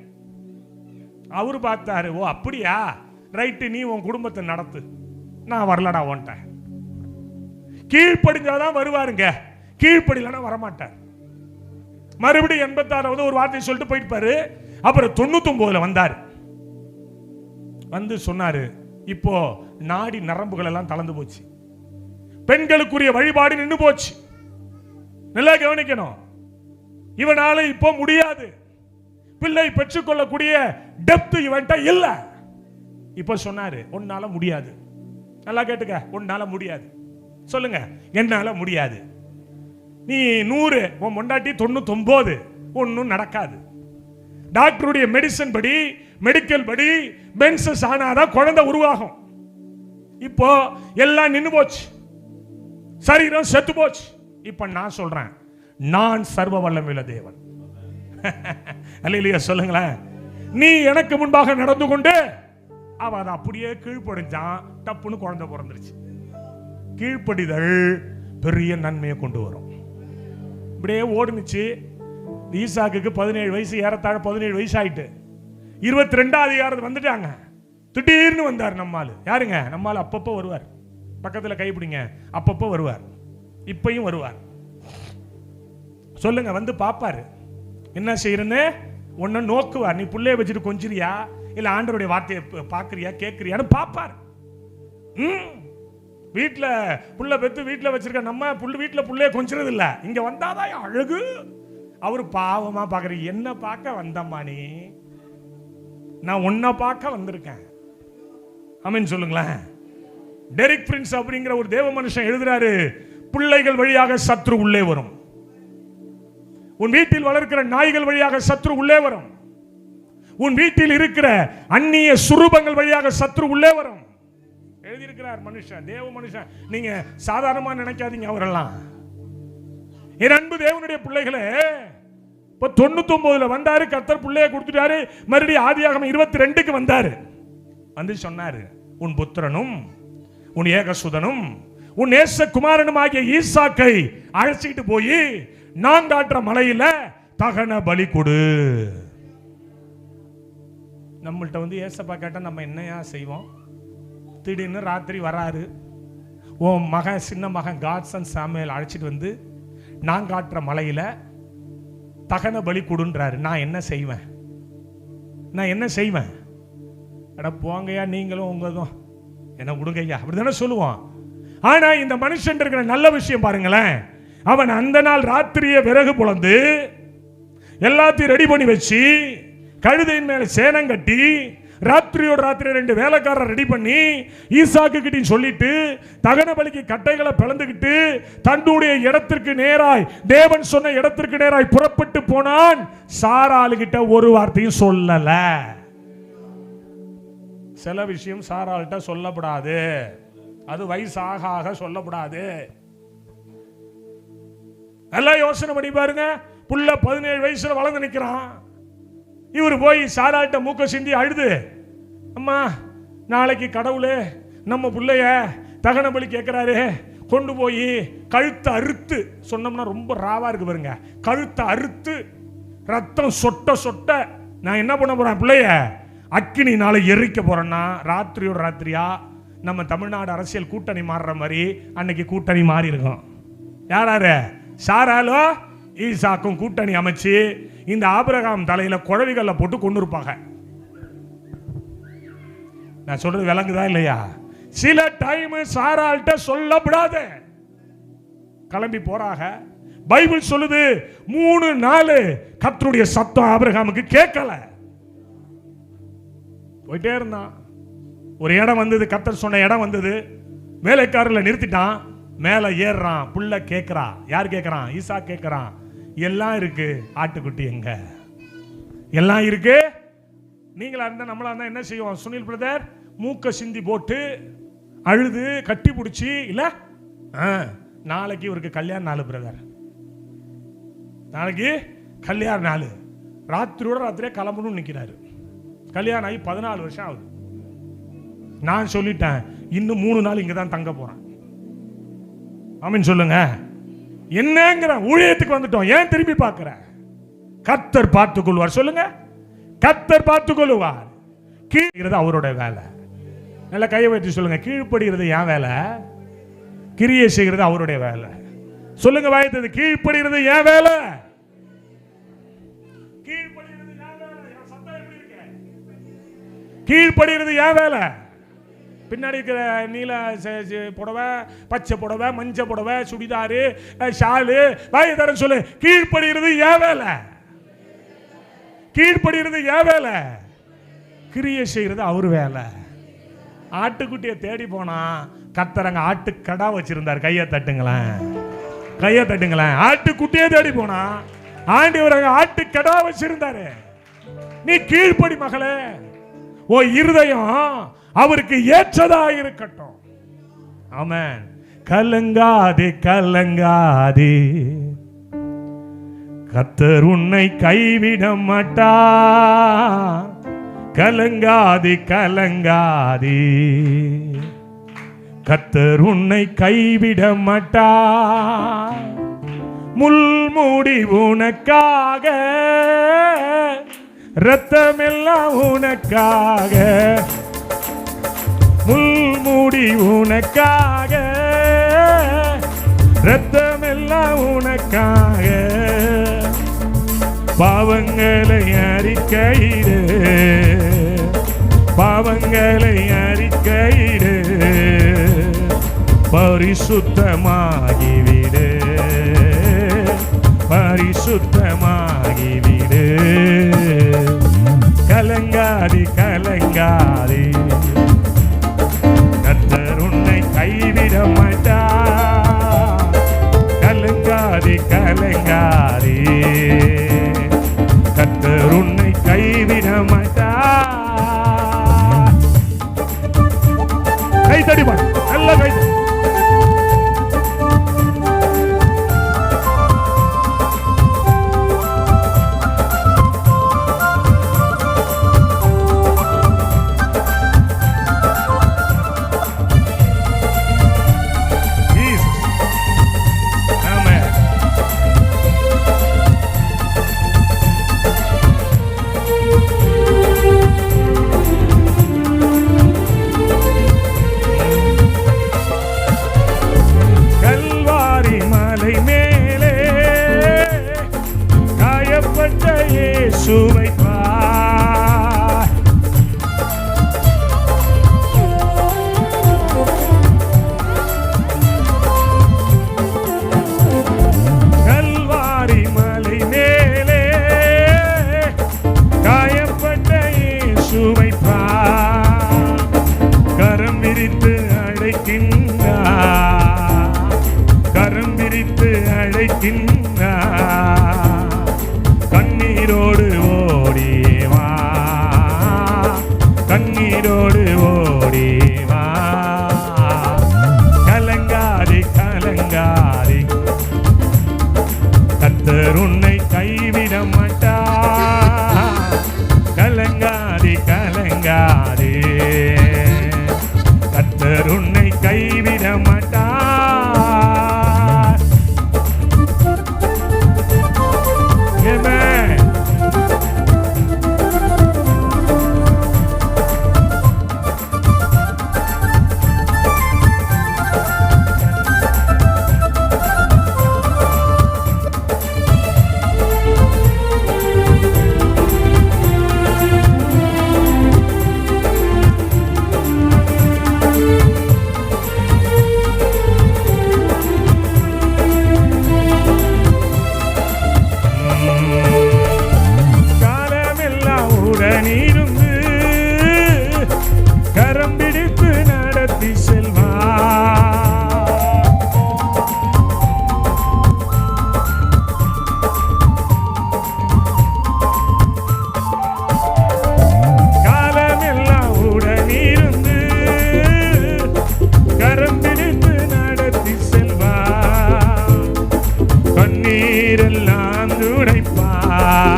அவரு பார்த்தாரு, ஓ அப்படியா, ரைட்டு, நீ உன் குடும்பத்தை நடத்து, நான் வரலடா உன்ட்ட. கீழ்ப்படிஞ்சாதான் வருவாருங்க, கீழ்ப்படியலன்னா வரமாட்டார். மறுபடியும் 86வது ஒரு வார்த்தை சொல்லிட்டு போயிட்டு அப்புறம் 99ல வந்தார். வந்து சொன்னாரு, இப்போ நாடி நரம்புகள் எல்லாம் தளர்ந்து போச்சு, பெண்களுக்குரிய வழிபாடு நின்று போச்சு. நல்லா கவனிக்கணும், இவனால இப்போ முடியாது, பிள்ளை பெற்றுக்கொள்ளக்கூடிய டெப்த் இவன்ட்ட இல்ல. இப்ப சொன்னாரு, உன்னால முடியாது. நல்லா கேட்டுக்க, உன்னால முடியாது. சொல்லுங்க, என்னால முடியாது. நீ 100, உன் பொண்டாட்டி 99, ஒன்னும் நடக்காது. டாக்டருடைய மெடிசன் படி, மெடிக்கல் படி மென்சஸ் ஆனாதான் குழந்தை உருவாகும். இப்போ எல்லாம் நின்னு போச்சு, சரீரம் செத்து போச்சு. இப்ப நான் சொல்றேன், நான் சர்வ வல்லமையுள்ள தேவன். அல்லேலூயா சொல்லுங்களேன். நீ எனக்கு முன்பாக நடந்து கொண்டு, அவ அதை அப்படியே கீழ்ப்படிஞ்சான், டப்புன்னு குழந்தை பிறந்துருச்சு. கீழ்ப்படிதல் பெரிய நன்மையை கொண்டு வரும். இப்படியே ஓடுனுச்சு. ஈசாக்குக்கு 17 வயசு, ஏறத்தாழ 17 வயசு ஆயிட்டு 22ஆம் அதிகாரம் வந்துட்டாங்க. திடீர்னு வந்தார் நம்மால். யாருங்க நம்மால்? அப்பப்போ வருவார், பக்கத்துல கைப்பிடிங்க, அப்பப்போ வருவார், இப்பையும் வருவார். சொல்லுங்க, வந்து பாப்பாரு, என்ன செய்யறன்னு உன்ன நோக்குவார். நீ புள்ளைய வச்சுட்டு கொஞ்சிரியா இல்ல ஆண்டவருடைய வார்த்தையை பாக்குறியா கேட்கிறியான்னு பாப்பார். வீட்டுல புள்ள பெத்து வீட்டுல வச்சிருக்க நம்ம வீட்டுல புள்ளைய கொஞ்சிறது இல்ல, இங்க வந்தாதான் அழகு. அவரு பாவமா பாக்குற, என்ன பார்க்க வந்தம்மா நீ, நான் உன்னை பார்க்க வந்திருக்கேன். ஆமென் சொல்லுங்களேன். டெரிக் பிரின்ஸ் அப்படிங்கிற ஒரு தேவ மனுஷன் எழுதுறாரு, பிள்ளைகள் வழியாக சத்ரு உள்ளே வரும். உன் வீட்டில் வளர்க்கிற நாய்கள் வழியாக சத்ரு உள்ளே வரும். உன் வீட்டில் இருக்கிற அந்நிய சுரூபங்கள் வழியாக சத்ரு உள்ளே வரும். எழுதியிருக்கிறார் மனுஷன், தேவ மனுஷன். நீங்க சாதாரணமா நினைக்காதீங்க அவரெல்லாம். என் அன்பு தேவனுடைய பிள்ளைகளே, இப்ப 99ல வந்தாரு, கர்த்தர் பிள்ளைய கொடுத்துட்டாரு. மறுபடியும் ஆதியாகமம் 22க்கு வந்தாரு. வந்து சொன்னாரு, உன் புத்திரனும் உன் ஏகசுதனும் உன் நேசகுமாரனும் ஆகிய ஈசாக்கை அழைச்சிட்டு போய் நான் காட்டுற மலையில தகன பலி கொடு. நம்மள்ட்ட வந்து ஏசப்பா கேட்டா நம்ம என்னையா செய்வோம்? திடீர்னு ராத்திரி வராரு, உன் மகன், சின்ன மகன் காட்சன் சாமுவேல் அழைச்சிட்டு வந்து நான் காட்டுற மலையில தகன பலி கொடுன்றாரு. நான் என்ன செய்வேன்? நான் என்ன செய்வேன்? அட போங்கய்யா, நீங்களும் உங்களும் என்ன விடுங்கய்யா, அப்படிதானே சொல்லுவோம். ஆனா இந்த மனுஷன் இருக்கிற நல்ல விஷயம் பாருங்களேன். அவன் அந்த நாள் ராத்திரியை விறகு புலந்து எல்லாத்தையும் ரெடி பண்ணி வச்சு, கழுதையின் மேல சேனம் கட்டி, ராத்திரியோட ராத்திரி 2 வேலைக்காரர் ரெடி பண்ணி ஈசாக்கு கிட்ட சொல்லிட்டு தகன பலிக்கு கட்டைகளை பிளந்துக்கிட்டு தன்னுடைய இடத்திற்கு நேராய், தேவன் சொன்ன இடத்திற்கு நேராய் புறப்பட்டு போனான். சாராள் கிட்ட ஒரு வார்த்தையும் சொல்லல. சில விஷயம் சாராள்கிட்ட சொல்லப்படாது, அது வயசாக ஆக சொல்லப்படாது. எல்லாம் யோசனை பண்ணி பாருங்க. புள்ள 17 வயசுல வளர்ந்து நிக்கிறான். இவர் போய் சாராட்ட மூக்க சிந்தி அழுது, அம்மா நாளைக்கு கடவுளே நம்ம பிள்ளைய தகன பலி கேட்கிறாரு, கொண்டு போய் கழுத்தை அறுத்து, சொன்னோம்னா ரொம்ப ராவா இருக்கு பாருங்க, கழுத்தை அறுத்து ரத்தம் சொட்ட சொட்ட நான் என்ன பண்ண போறேன், பிள்ளைய அக்கினினால எரிக்க போறேன்னா, ராத்திரியோட ராத்திரியா நம்ம தமிழ்நாடு அரசியல் கூட்டணி மாறுற மாதிரி அன்னைக்கு கூட்டணி மாறி இருக்கும். யாராரு? சாராலோ ஈசாக்கும் கூட்டணி அமைச்சு இந்த ஆபிரகாம் தலையில குழவிகள்ல போட்டு கொண்டு இருப்பாங்க. நான் சொல்றது விளங்குதா இல்லையா? சில டைம் சாரால்ட்ட சொல்லப்படாது, கிளம்பி போறாங்க. பைபிள் சொல்லுது 3 நாள் கர்த்தருடைய சத்தம் ஆபிரகாமுக்கு கேட்கல. போயிட்டே இருந்தான். ஒரு இடம் வந்தது, கர்த்தர் சொன்ன இடம் வந்தது. வேலைக்காரர்ல நிறுத்திட்டான். மேல ஏறான். புள்ள கேட்கிறா. யார் கேட்கறான்? ஈசா கேட்கறான். எல்லாம் இருக்கு, ஆட்டுக்குட்டி எங்க? எல்லாம் இருக்கு. நீங்களா இருந்தா நம்மளா இருந்தா என்ன செய்வோம்? சுனில் பிரதர் மூக்க சிந்தி போட்டு அழுது கட்டி பிடிச்சி, இல்ல நாளைக்கு இவருக்கு கல்யாண நாள் பிரதர், நாளைக்கு கல்யாண நாள், ராத்திரியோட ராத்திரியே கிளம்பணும்னு நிக்கிறாரு. கல்யாணம் ஆகி 14 வருஷம் ஆகுது. நான் சொல்லிட்டேன், இன்னும் 3 நாள் இங்க தான் தங்க போறேன். ஆமென் சொல்லுங்க. என்னங்கிற ஊழியத்துக்கு வந்துட்டோம், ஏன் திரும்பி பார்க்கிற? கர்த்தர் பார்த்துக் கொள்வார். சொல்லுங்க, கர்த்தர் பார்த்துக் கொள்வார். கீழ்கிறது அவரோட வேலை. நல்ல கையை வைத்து சொல்லுங்க, கீழ்ப்படுகிறது என் வேலை, கிரியை செய்கிறது அவருடைய வேலை. சொல்லுங்க வாய்த்தது, கீழ்ப்படுகிறது ஏன் வேலை? கீழ்ப்படுகிறது ஏன் வேலை? பின்னாடி இருக்கிற நீல புடவை, பச்சை புடவை, மஞ்சள் புடவை, சுடிதாரு, ஷாலு, வாயத்தரன் சொல்லு, கீழ்ப்படுகிறது ஏன் வேலை? கீழ்ப்படுகிறது ஏன் வேலை? கிரியை செய்கிறது அவர் வேலை. ஆட்டுக்குட்டியை தேடி போனா கர்த்தரங்க ஆட்டுக்கடா வச்சிருந்தார். கையை தட்டுங்களேன், கையை தட்டுங்களேன். ஆட்டுக்குட்டியை தேடி போனா ஆண்டவர் ஆட்டுக்கடா வச்சிருந்தாரு. நீ கீழ்ப்படி மகளே, ஓ இருதயம் அவருக்கு ஏற்றதா இருக்கட்டும். ஆமென். கலங்காதே கலங்காதே, கர்த்தர் உன்னை கைவிட மாட்டார். கலங்காதே கலங்காதே, கர்த்தர் உன்னை கைவிட மாட்டார். முள்மூடி உனக்காக, ரத்தமெல்லாம் உனக்காக, முள்மூடி உனக்காக, ரத்தமெல்லாம் உனக்காக. பாவங்களை அறிக்கையிடு, பாவங்களை அறிக்கையிடு, பரிசுத்தமாகிவிடு, பரிசுத்தமாகிவிடு. கலங்காதே கலங்காதே, கர்த்தர் உன்னை கைவிட மாட்டார். கலங்காதே கலங்காதே, கர்த்தர் உன்னை கைவிட மாட்டார். கை தடி பாடு, நல்ல கை. கரம் விரித்து அழைக்கின்றார். கண்ணீரோடு ஓடிவா, கண்ணீரோடு ஓடிவா. கலங்காதே கலங்காதே, கர்த்தர் உன்னை கைவிட மாட்டார். கலங்காதே கலங்காதே, கர்த்தர் உன்னை கைவிட மாட்டார். ஆமென். உடனிருந்து கரம் பிடித்து நடத்தி செல்வார். காலமெல்லாம் உடனிருந்து கரம் பிடித்து நடத்தி செல்வார். கண்ணீரெல்லாம் துடைப்பார்,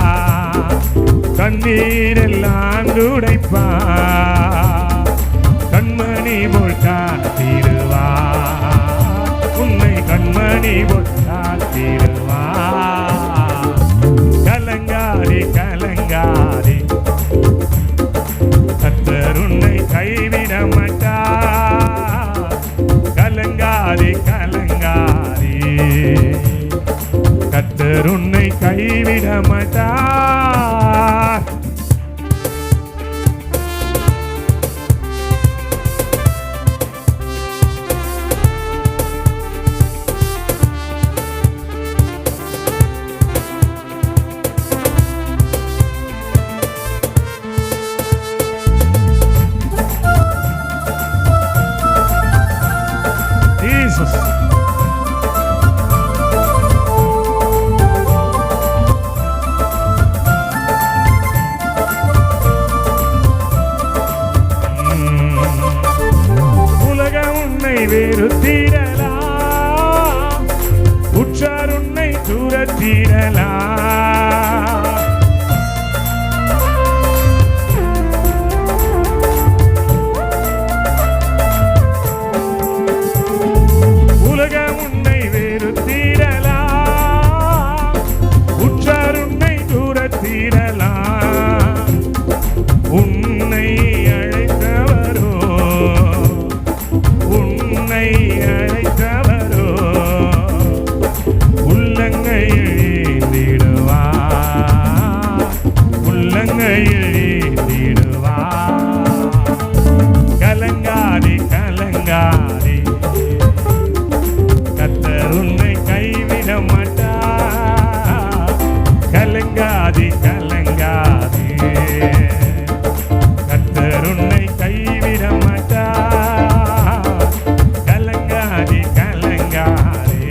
கண்ணீரெல்லாம் துடைப்பார். கண்மணி போல் காத்திடுவார், உன்னை கண்மணி போல் காத்திடுவார். கலங்காதே கலங்காதே, கர்த்தர் உன்னை கைவிட மாட்டார். கலங்காதே வெறுத்திடலாம், உற்றார் உன்னை துரத்திடலாம். உலகம் உன்னை வெறுத்திடலாம், உற்றார் உன்னை துரத்திடலாம். உன்னை அழைத்தவரோ, உன்னை அழைத்தவரோ உள்ளங்கையில் ஏந்திடுவார், உள்ளங்கையில் ஏந்திடுவார். கலங்காதே கலங்காதே, கர்த்தர் உன்னை கைவிட மாட்டார். கலங்காதே கலங்காதே, கர்த்தர் உன்னை கைவிட மாட்டார். கலங்காதே கலங்காதே,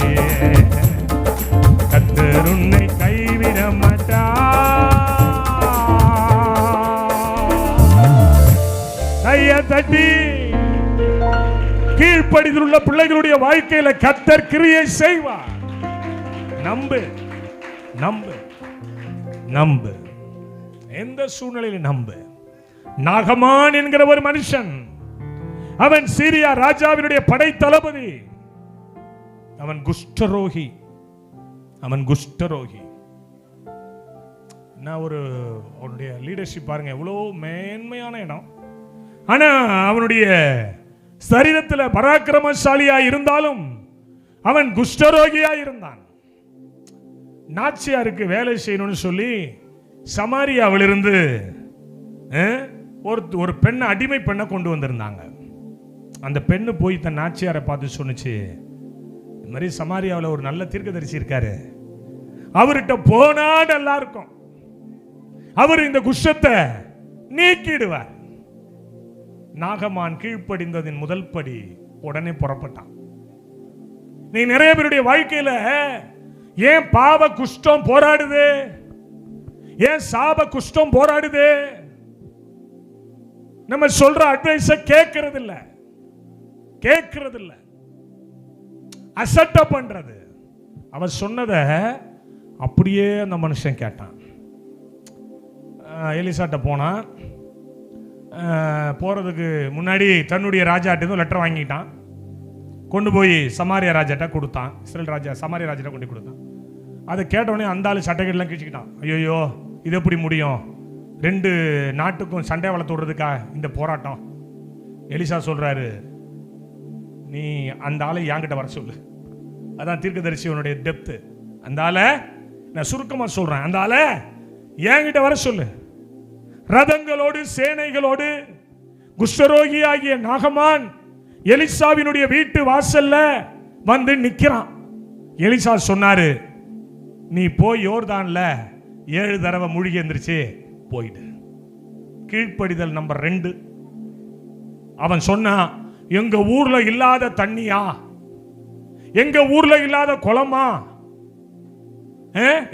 கர்த்தர் உன்னை கைவிட மாட்டார். கையை தட்டி கீழ்ப்படியில் உள்ள பிள்ளைகளுடைய வாழ்க்கையில கர்த்தர் கிரியை செய்வார். நம்பு நம்பு நம்பு, எந்த சூழ்நிலையில் நம்பு. நாகமான் என்கிற ஒரு மனுஷன், அவன் சீரியா ராஜாவினுடைய படை தளபதி, அவன் குஷ்டரோகி, அவன் குஷ்டரோகி. நான் ஒரு அவனுடைய லீடர்ஷிப் பாருங்க, எவ்வளவு மேன்மையான இடம். ஆனா அவனுடைய சரீரத்தில் பராக்கிரமசாலியா இருந்தாலும் அவன் குஷ்டரோகியா இருந்தான். நாச்சியாருக்கு வேலை செய்யணும்னு சொல்லி சமாரியாவிலிருந்து ஒரு பெண்ணை, அடிமை பெண்ணை கொண்டு வந்திருந்தாங்க. அந்த பெண்ணு போய் தன் நாச்சியாரை பார்த்து சொன்னுச்சு, இந்த மாதிரி சமாரியாவில் ஒரு நல்ல தீர்க்கதரிசி இருக்காரு, அவர்கிட்ட போனா நல்லா இருக்கும், அவர் இந்த குஷ்டத்தை நீக்கிடுவார். நாகமான் கீழ்ப்படிந்ததின் முதல் படி உடனே புறப்பட்டான். நீ நிறைய பேருடைய வாழ்க்கையில ஏன் பாவ குஷ்டம் போராடுது, ஏன் சாப குஷ்டம் போராடுது? நம்ம சொல்ற அட்வைஸ கேட்கறது இல்ல, அசட்ட பண்றது. அவன் சொன்னதை அப்படியே அந்த மனுஷன் கேட்டான். எலிசாட்ட போனா, போறதுக்கு முன்னாடி தன்னுடைய ராஜாட்ட லெட்டர் வாங்கிட்டான், கொண்டு போய் சமாரியா ராஜாட்ட கொடுத்தான். இஸ்ரேல் ராஜா சமாரியா ராஜாட்ட கொண்டு கொடுத்தான். அதை கேட்டவுடனே அந்த ஆளு சட்டைகள்லாம் கிழிச்சுக்கிட்டான். ஐயோ, இது எப்படி முடியும், 2 நாட்டுக்கும் சண்டை வளர்த்து விடுறதுக்கா இந்த போராட்டம்? எலிசா சொல்றாரு, நீ அந்த ஆளை என்கிட்ட வர சொல்லு. அதான் தீர்க்கதரிசியோனுடைய டெப்த். அந்த ஆளை நான் சுருக்கமா சொல்றேன், அந்த ஆளை என்கிட்ட வர சொல்லு. ரதங்களோடு சேனைகளோடு குஷ்டரோகி ஆகிய நாகமான் எலிசாவினுடைய வீட்டு வாசல்ல வந்து நிக்கிறான். எலிசா சொன்னாரு, நீ போய் யோர்தான்ல 7 தடவை மூழ்கி எந்திரிச்சு போயிடு. கீழ்ப்படிதல் நம்பர் 2. அவன் சொன்னா, எங்க ஊர்ல இல்லாத தண்ணியா, எங்க ஊர்ல இல்லாத குளமா?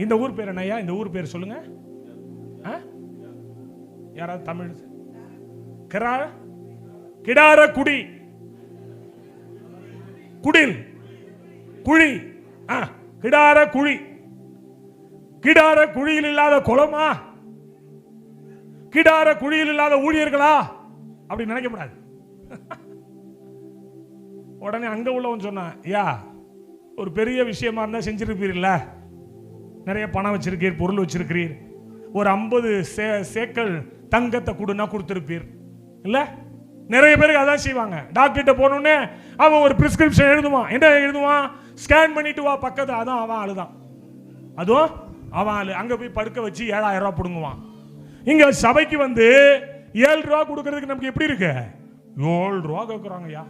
இந்த ஊர் பேர் என்னையா? இந்த ஊர் பேர் சொல்லுங்க. யாராவது தமிழ்? கிடார குடி, குடில், குழி, கிடார குழி. கிடார குழியில் இல்லாத குளமா, கிடார குழியில் இல்லாத ஊழியர்களா? அப்படி நினைக்கப்படாது. உடனே அங்க உள்ளவன் சொன்னான், யா ஒரு பெரிய விஷயமா இருந்தா செஞ்சிருப்பீர்ல, நிறைய பணம் வச்சிருக்கீர், பொருள் வச்சிருக்கிறீர், ஒரு 50 சேக்கல் தங்கத்தை கொடுனா கொடுத்திருப்பீர் இல்ல? நிறைய பேருக்கு அதான் செய்வாங்க. டாக்டர்கிட்ட போனோடனே அவன் ஒரு பிரிஸ்கிரிப்ஷன் எழுதுவான். என்ன எழுதுவான்? ஸ்கேன் பண்ணிட்டு வா பக்கத்து. அதான் அவன் ஆளுதான், அதுவும் அவன் ஆளு. அங்க போய் படுக்க வச்சு 7000 ரூபாய் பிடுங்குவான். இங்க சபைக்கு வந்து 7 ரூபா கொடுக்கறதுக்கு நமக்கு எப்படி இருக்கு? 7 ரூபா கேட்கிறாங்கய்யா.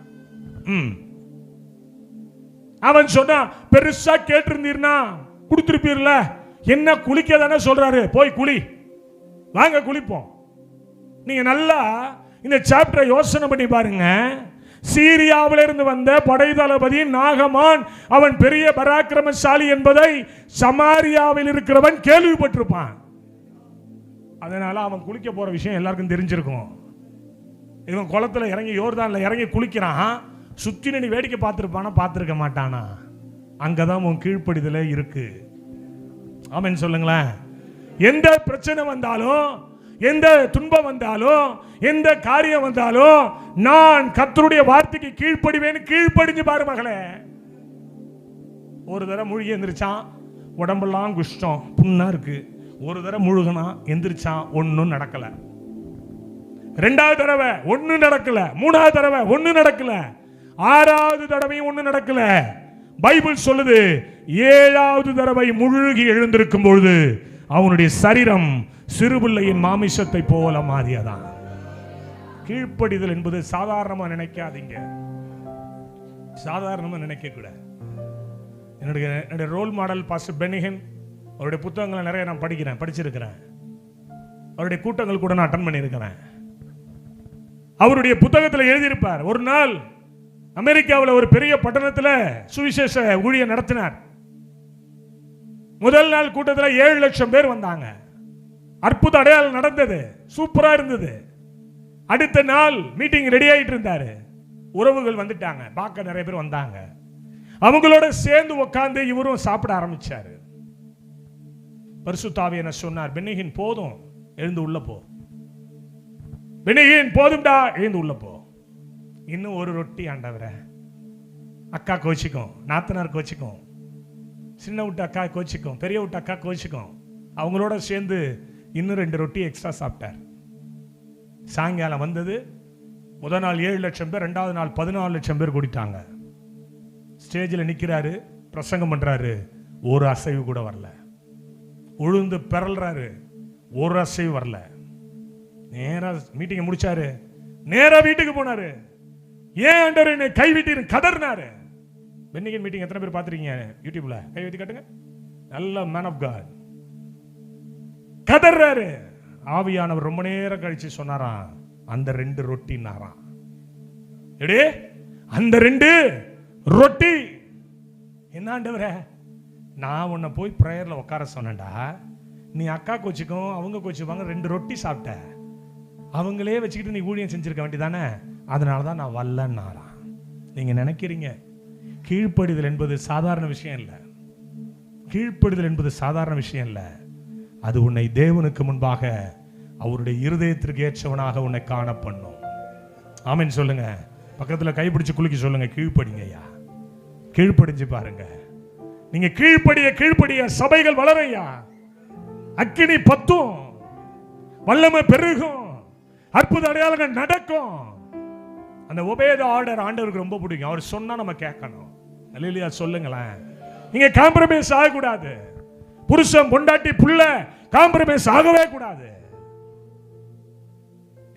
அவன் சொன்னா, பெருசா கேட்டிருந்தீர்னா கொடுத்திருப்பீர்ல. என்ன குளிக்க தானே சொல்றாரு, போய் குளி, வாங்க குளிப்போம். நீங்க நல்லா இந்த சாப்டரை யோசனை பண்ணி பாருங்க. சீரியாவில் இருந்து வந்த படை தளபதி நாகமான், அவன் பெரிய பராக்கிரமசாலி என்பதை சமாரியாவில் இருக்கிறவன் கேள்விப்பட்டிருப்பான். அதனால அவன் குளிக்க போற விஷயம் எல்லாருக்கும் தெரிஞ்சிருக்கும். இவன் குளத்துல இறங்கி யோர்தான்ல இறங்கி குளிக்கிறான். சுற்றி நீ வேடிக்கை பார்த்துருப்பானா? பார்த்துருக்க மாட்டானா? அங்கதான் உன் கீழ்ப்படிதலே இருக்கு. ஆமென் சொல்லுங்களேன். எந்த பிரச்சனை வந்தாலும், எந்த துன்பம் வந்தாலும், எந்த காரியம் வந்தாலும், நான் கர்த்தருடைய வார்த்தைக்கு கீழ்ப்படிவேன். கீழ்ப்படிஞ்சு பாரு மகளே. ஒரு தடவை முழுகி எந்திரிச்சான், உடம்பெல்லாம் குஷ்டம் புண்ணா இருக்கு. ஒரு தடவை முழுகனா எந்திரிச்சான், ஒன்னும் நடக்கல. ரெண்டாவது தடவை ஒன்னும் நடக்கல. மூணாவது தடவை ஒன்னும் நடக்கல. ஆறாவது தடவையும் ஒன்னும் நடக்கல. பைபிள் சொல்லுது, ஏழாவது தடவை முழுகி எழுந்திருக்கும் பொழுது அவனுடைய சரீரம் சிறுபிள்ளையின் மாமிசத்தை போல மாறியதான். கீழ்ப்படிதல் என்பது சாதாரணமா நினைக்காதீங்க, சாதாரணமா நினைக்க கூட. என்னுடைய ரோல் மாடல் பாஸ்டர் பெனிஹன், அவருடைய புத்தகங்களை நிறைய நான் படிச்சிருக்கிறேன். அவருடைய கூட்டங்கள் கூட நான் அட்டன் பண்ணியிருக்கிறேன். அவருடைய புத்தகத்தில் எழுதியிருப்பார், ஒரு நாள் அமெரிக்காவில் ஒரு பெரிய பட்டணத்தில் சுவிசேஷ ஊழியம் நடத்தினார். முதல் நாள் கூட்டத்தில் 7 லட்சம் பேர் வந்தாங்க. அற்புத அடையாளம் நடந்தது, சூப்பரா இருந்தது. அடுத்த நாள் மீட்டிங் ரெடி ஆயிட்டு இருந்தாரு. உறவுகள் வந்துட்டாங்க, பார்க்க நிறைய பேர் வந்தாங்க. அவங்களோட சேர்ந்து உட்கார்ந்து இவரும் சாப்பிட ஆரம்பிச்சாரு. பரிசுத்த ஆவியானவர் சொன்னார், பெனிஹின் போதும், எழுந்து உள்ள போ. பெனிஹின் போதும்டா, எழுந்து உள்ள போ. இன்னும் ஒரு ரொட்டி ஆண்டவரே. அக்கா கோச்சிக்கும், நாத்தனார் கோச்சிக்கும், சின்ன விட்டு அக்கா கோச்சிக்கும், பெரிய விட்டு அக்கா கோச்சிக்கும். அவங்களோட சேர்ந்து இன்னும் 2 ரொட்டி எக்ஸ்ட்ரா சாப்பிட்டார். சாயங்காலம் வந்தது. முதல் நாள் 7 லட்சம் பேர், ரெண்டாவது நாள் 14 லட்சம் பேர் கூட்டிட்டாங்க. ஸ்டேஜில் நிற்கிறாரு, பிரசங்கம் பண்றாரு, ஒரு அசைவு கூட வரல. உழுந்து பெறல்றாரு, ஒரு அசைவு வரல. நேரா மீட்டிங் முடிச்சாரு, நேரா வீட்டுக்கு போனாரு. ஏன் ஆண்டவரே என்னை கைவிட்டு கதறினாரு. பென்னிகன் மீட்டிங் எத்தனை பேர் பார்த்துருக்கீங்க யூடியூப்ல? கை வைத்து காட்டுங்க. நல்ல மேன் ஆஃப் காட் கதறாரு. ஆவியானவர் ரொம்ப நேரம் கழிச்சு சொன்னாராம், அந்த 2 ரொட்டினாராம். எடே அந்த 2 ரொட்டி என்ன ஆண்டவரே, நான் உன்னை போய் பிரேயர்ல உட்கார சொன்னேன்டா, நீ அக்கா கோச்சிக்கும் அவங்க கோச்சிப்பாங்க, 2 ரொட்டி சாப்பிட்ட, அவங்களே வச்சுக்கிட்டு நீ ஊழியம் செஞ்சிருக்க வேண்டியதானே, அதனால தான் நான் வரலன்னாராம். நீங்க நினைக்கிறீங்க கீழ்ப்படிதல் என்பது சாதாரண விஷயம் இல்லை. கீழ்ப்படிதல் என்பது சாதாரண விஷயம் இல்லை. அது உன்னை தேவனுக்கு முன்பாக அவருடைய இருதயத்திற்கு ஏற்றவனாக உன்னை காண பண்ணும். ஆமென் சொல்லுங்க. பக்கத்துல கைப்பிடிச்சு குலுக்கி சொல்லுங்க, கீழ்ப்படிங்க ஐயா, கீழ்ப்படிஞ்சு பாருங்க. நீங்க கீழ்ப்படிய கீழ்ப்படிய சபைகள் வளரையா, அக்கினி பத்தும், வல்லமை பெருகும், அற்புத அடையாளங்கள் நடக்கும். அந்த ஒபேத ஆர்டர் ஆண்டவருக்கு ரொம்ப பிடிக்கும். அவர் சொன்னா நம்ம கேட்கணும். அல்லேலூயா சொல்லுங்களேன். நீங்க காம்ப்ரமைஸ் ஆகக்கூடாது. புருஷன் பொண்டாட்டி புள்ள காம்ப்ரமைஸ் ஆகவே கூடாது.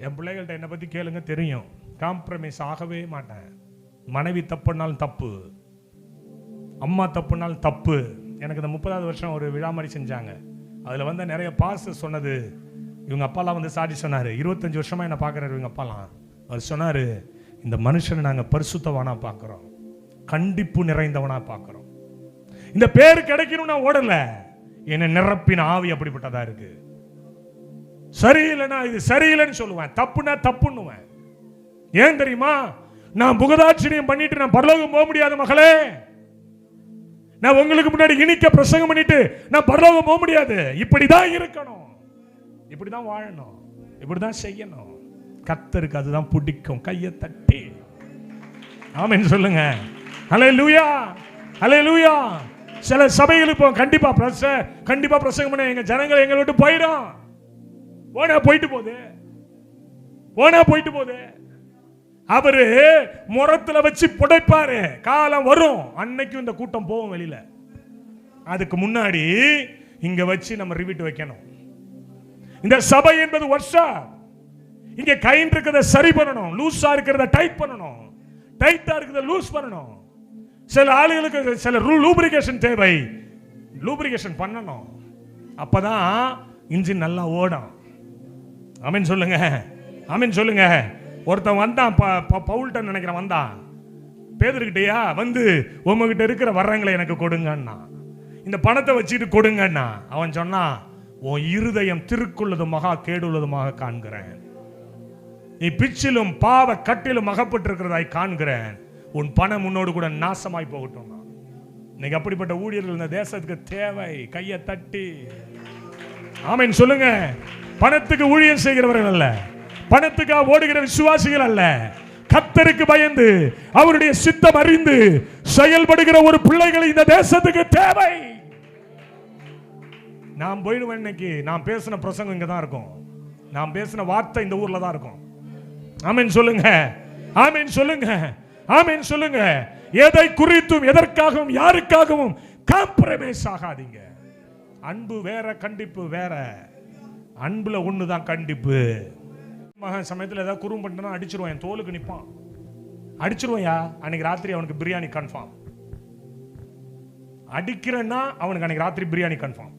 என் பிள்ளைகள்ட்ட என்னை பத்தி கேளுங்க, தெரியும். காம்ப்ரமைஸ் ஆகவே மாட்டேன். மனைவி தப்புனாலும் தப்பு, அம்மா தப்புனாலும் தப்பு. எனக்கு இந்த 30வது வருஷம் ஒரு விழா மாதிரி செஞ்சாங்க. அதுல வந்து நிறைய பாஸ்டர் சொன்னது, இவங்க அப்பாலாம் வந்து சாட்சி சொன்னாரு. 25 வருஷமா என்ன பார்க்கறாரு இவங்க அப்பாலாம். அவர் சொன்னாரு, இந்த மனுஷனை நாங்க பரிசுத்தவானா பார்க்கிறோம், கண்டிப்பு நிறைந்தவனா பார்க்கிறோம். இந்த பேரு கிடைக்கணும் நான் ஓடல, என்னை நிரப்பின ஆவி அப்படிப்பட்டதா இருக்கு. சரியில்லைனா இது சரியில்லைன்னு சொல்லுவேன், தப்புனா தப்புன்னுவேன். ஏன் தெரியுமா? நான் புகதாட்சியம் பண்ணிட்டு நான் பரலோகம் போக முடியாது மகளே. நான் உங்களுக்கு முன்னாடி இனிக்க பிரசங்கம் பண்ணிட்டு நான் பரலோகம் போக முடியாது. இப்படிதான் இருக்கணும், இப்படிதான் வாழணும், இப்படிதான் செய்யணும். கர்த்தருக்கு அதுதான் பிடிக்கும். கையை தட்டி ஆமென் சொல்லுங்க. ஹல்லேலூயா, ஹல்லேலூயா. சில சபைகளுக்கு கண்டிப்பா பிரசங்கம் பண்ண எங்க ஜனங்கள் எங்களை விட்டு போயிடும். போயிட்டு போகுது. அவரு முறத்துல வச்சு புடைப்பாரு. காலம் வரும், அன்னைக்கும் இந்த கூட்டம் போகும் வெளியில. அதுக்கு முன்னாடி இங்க வச்சு நம்ம ரிவிட் வைக்கணும். இந்த சபை என்பது வருஷம். இங்க கைண்ட் இருக்கிறத சரி பண்ணணும், லூஸா இருக்கிறத டைட் பண்ணணும், டைட்டா இருக்கிறத லூஸ் பண்ணணும். சில ஆளுகளுக்கு சில லூப்ரிகேஷன் தேவை, லூப்ரிகேஷன் பண்ணணும். அப்பதான் இன்ஜின் நல்லா ஓடும். ஆமென் சொல்லுங்க, ஆமென் சொல்லுங்க. ஒருத்தன் வந்தான், பவுல்ட்ட நினைக்கிறேன், வந்தான் பேதுருக்கிட்டயா வந்து, உங்ககிட்ட இருக்கிற வர்றங்களை எனக்கு கொடுங்கன்னா, இந்த பணத்தை வச்சுட்டு கொடுங்கன்னா. அவன் சொன்னான், உன் இருதயம் திருக்குள்ளதுமாக கேடுள்ளதுமாக காண்கிறேன், நீ பிச்சிலும் பாவ கட்டிலும் அகப்பட்டிருக்கிறதாய் காண்கிறேன், உன் பணம் உன்னோடு கூட நாசமாய் போகட்டும். இன்னைக்கு அப்படிப்பட்ட ஊழியர்கள் இந்த தேசத்துக்கு தேவை. கையை தட்டி ஆமென் சொல்லுங்க. பணத்துக்கு ஊழியம் செய்கிறவர்கள் அல்ல, பணத்துக்காக ஓடுகிற விசுவாசிகள் அல்ல, கர்த்தருக்கு பயந்து அவருடைய சித்தம் அறிந்து செயல்படுகிற ஒரு பிள்ளைகள் இந்த தேசத்துக்கு தேவை. நான் போயிடுவேன். இன்னைக்கு நான் பேசின பிரசங்கம் இங்க தான் இருக்கும், நான் பேசின வார்த்தை இந்த ஊர்ல தான் இருக்கும். ஆமென் சொல்லுங்க, ஆமென் சொல்லுங்க, ஆமென் சொல்லுங்க. எதை குறித்தும் எதற்காகவும் யாருக்காகவும் காம்ப்ரமைஸ் ஆகாதீங்க. அன்பு வேற, கண்டிப்பு வேற. அன்புல ஒண்ணுதான் கண்டிப்பு. மகன் சமயத்தில் ஏதாவது குறும் பண்ணிட்டா அடிச்சிருவான், என் தோலுக்கு நிற்பான், அடிச்சிருவாயா. அன்னைக்கு ராத்திரி அவனுக்கு பிரியாணி கன்ஃபார்ம். அடிக்கிறேன்னா அவனுக்கு அன்னைக்கு ராத்திரி பிரியாணி கன்ஃபார்ம்.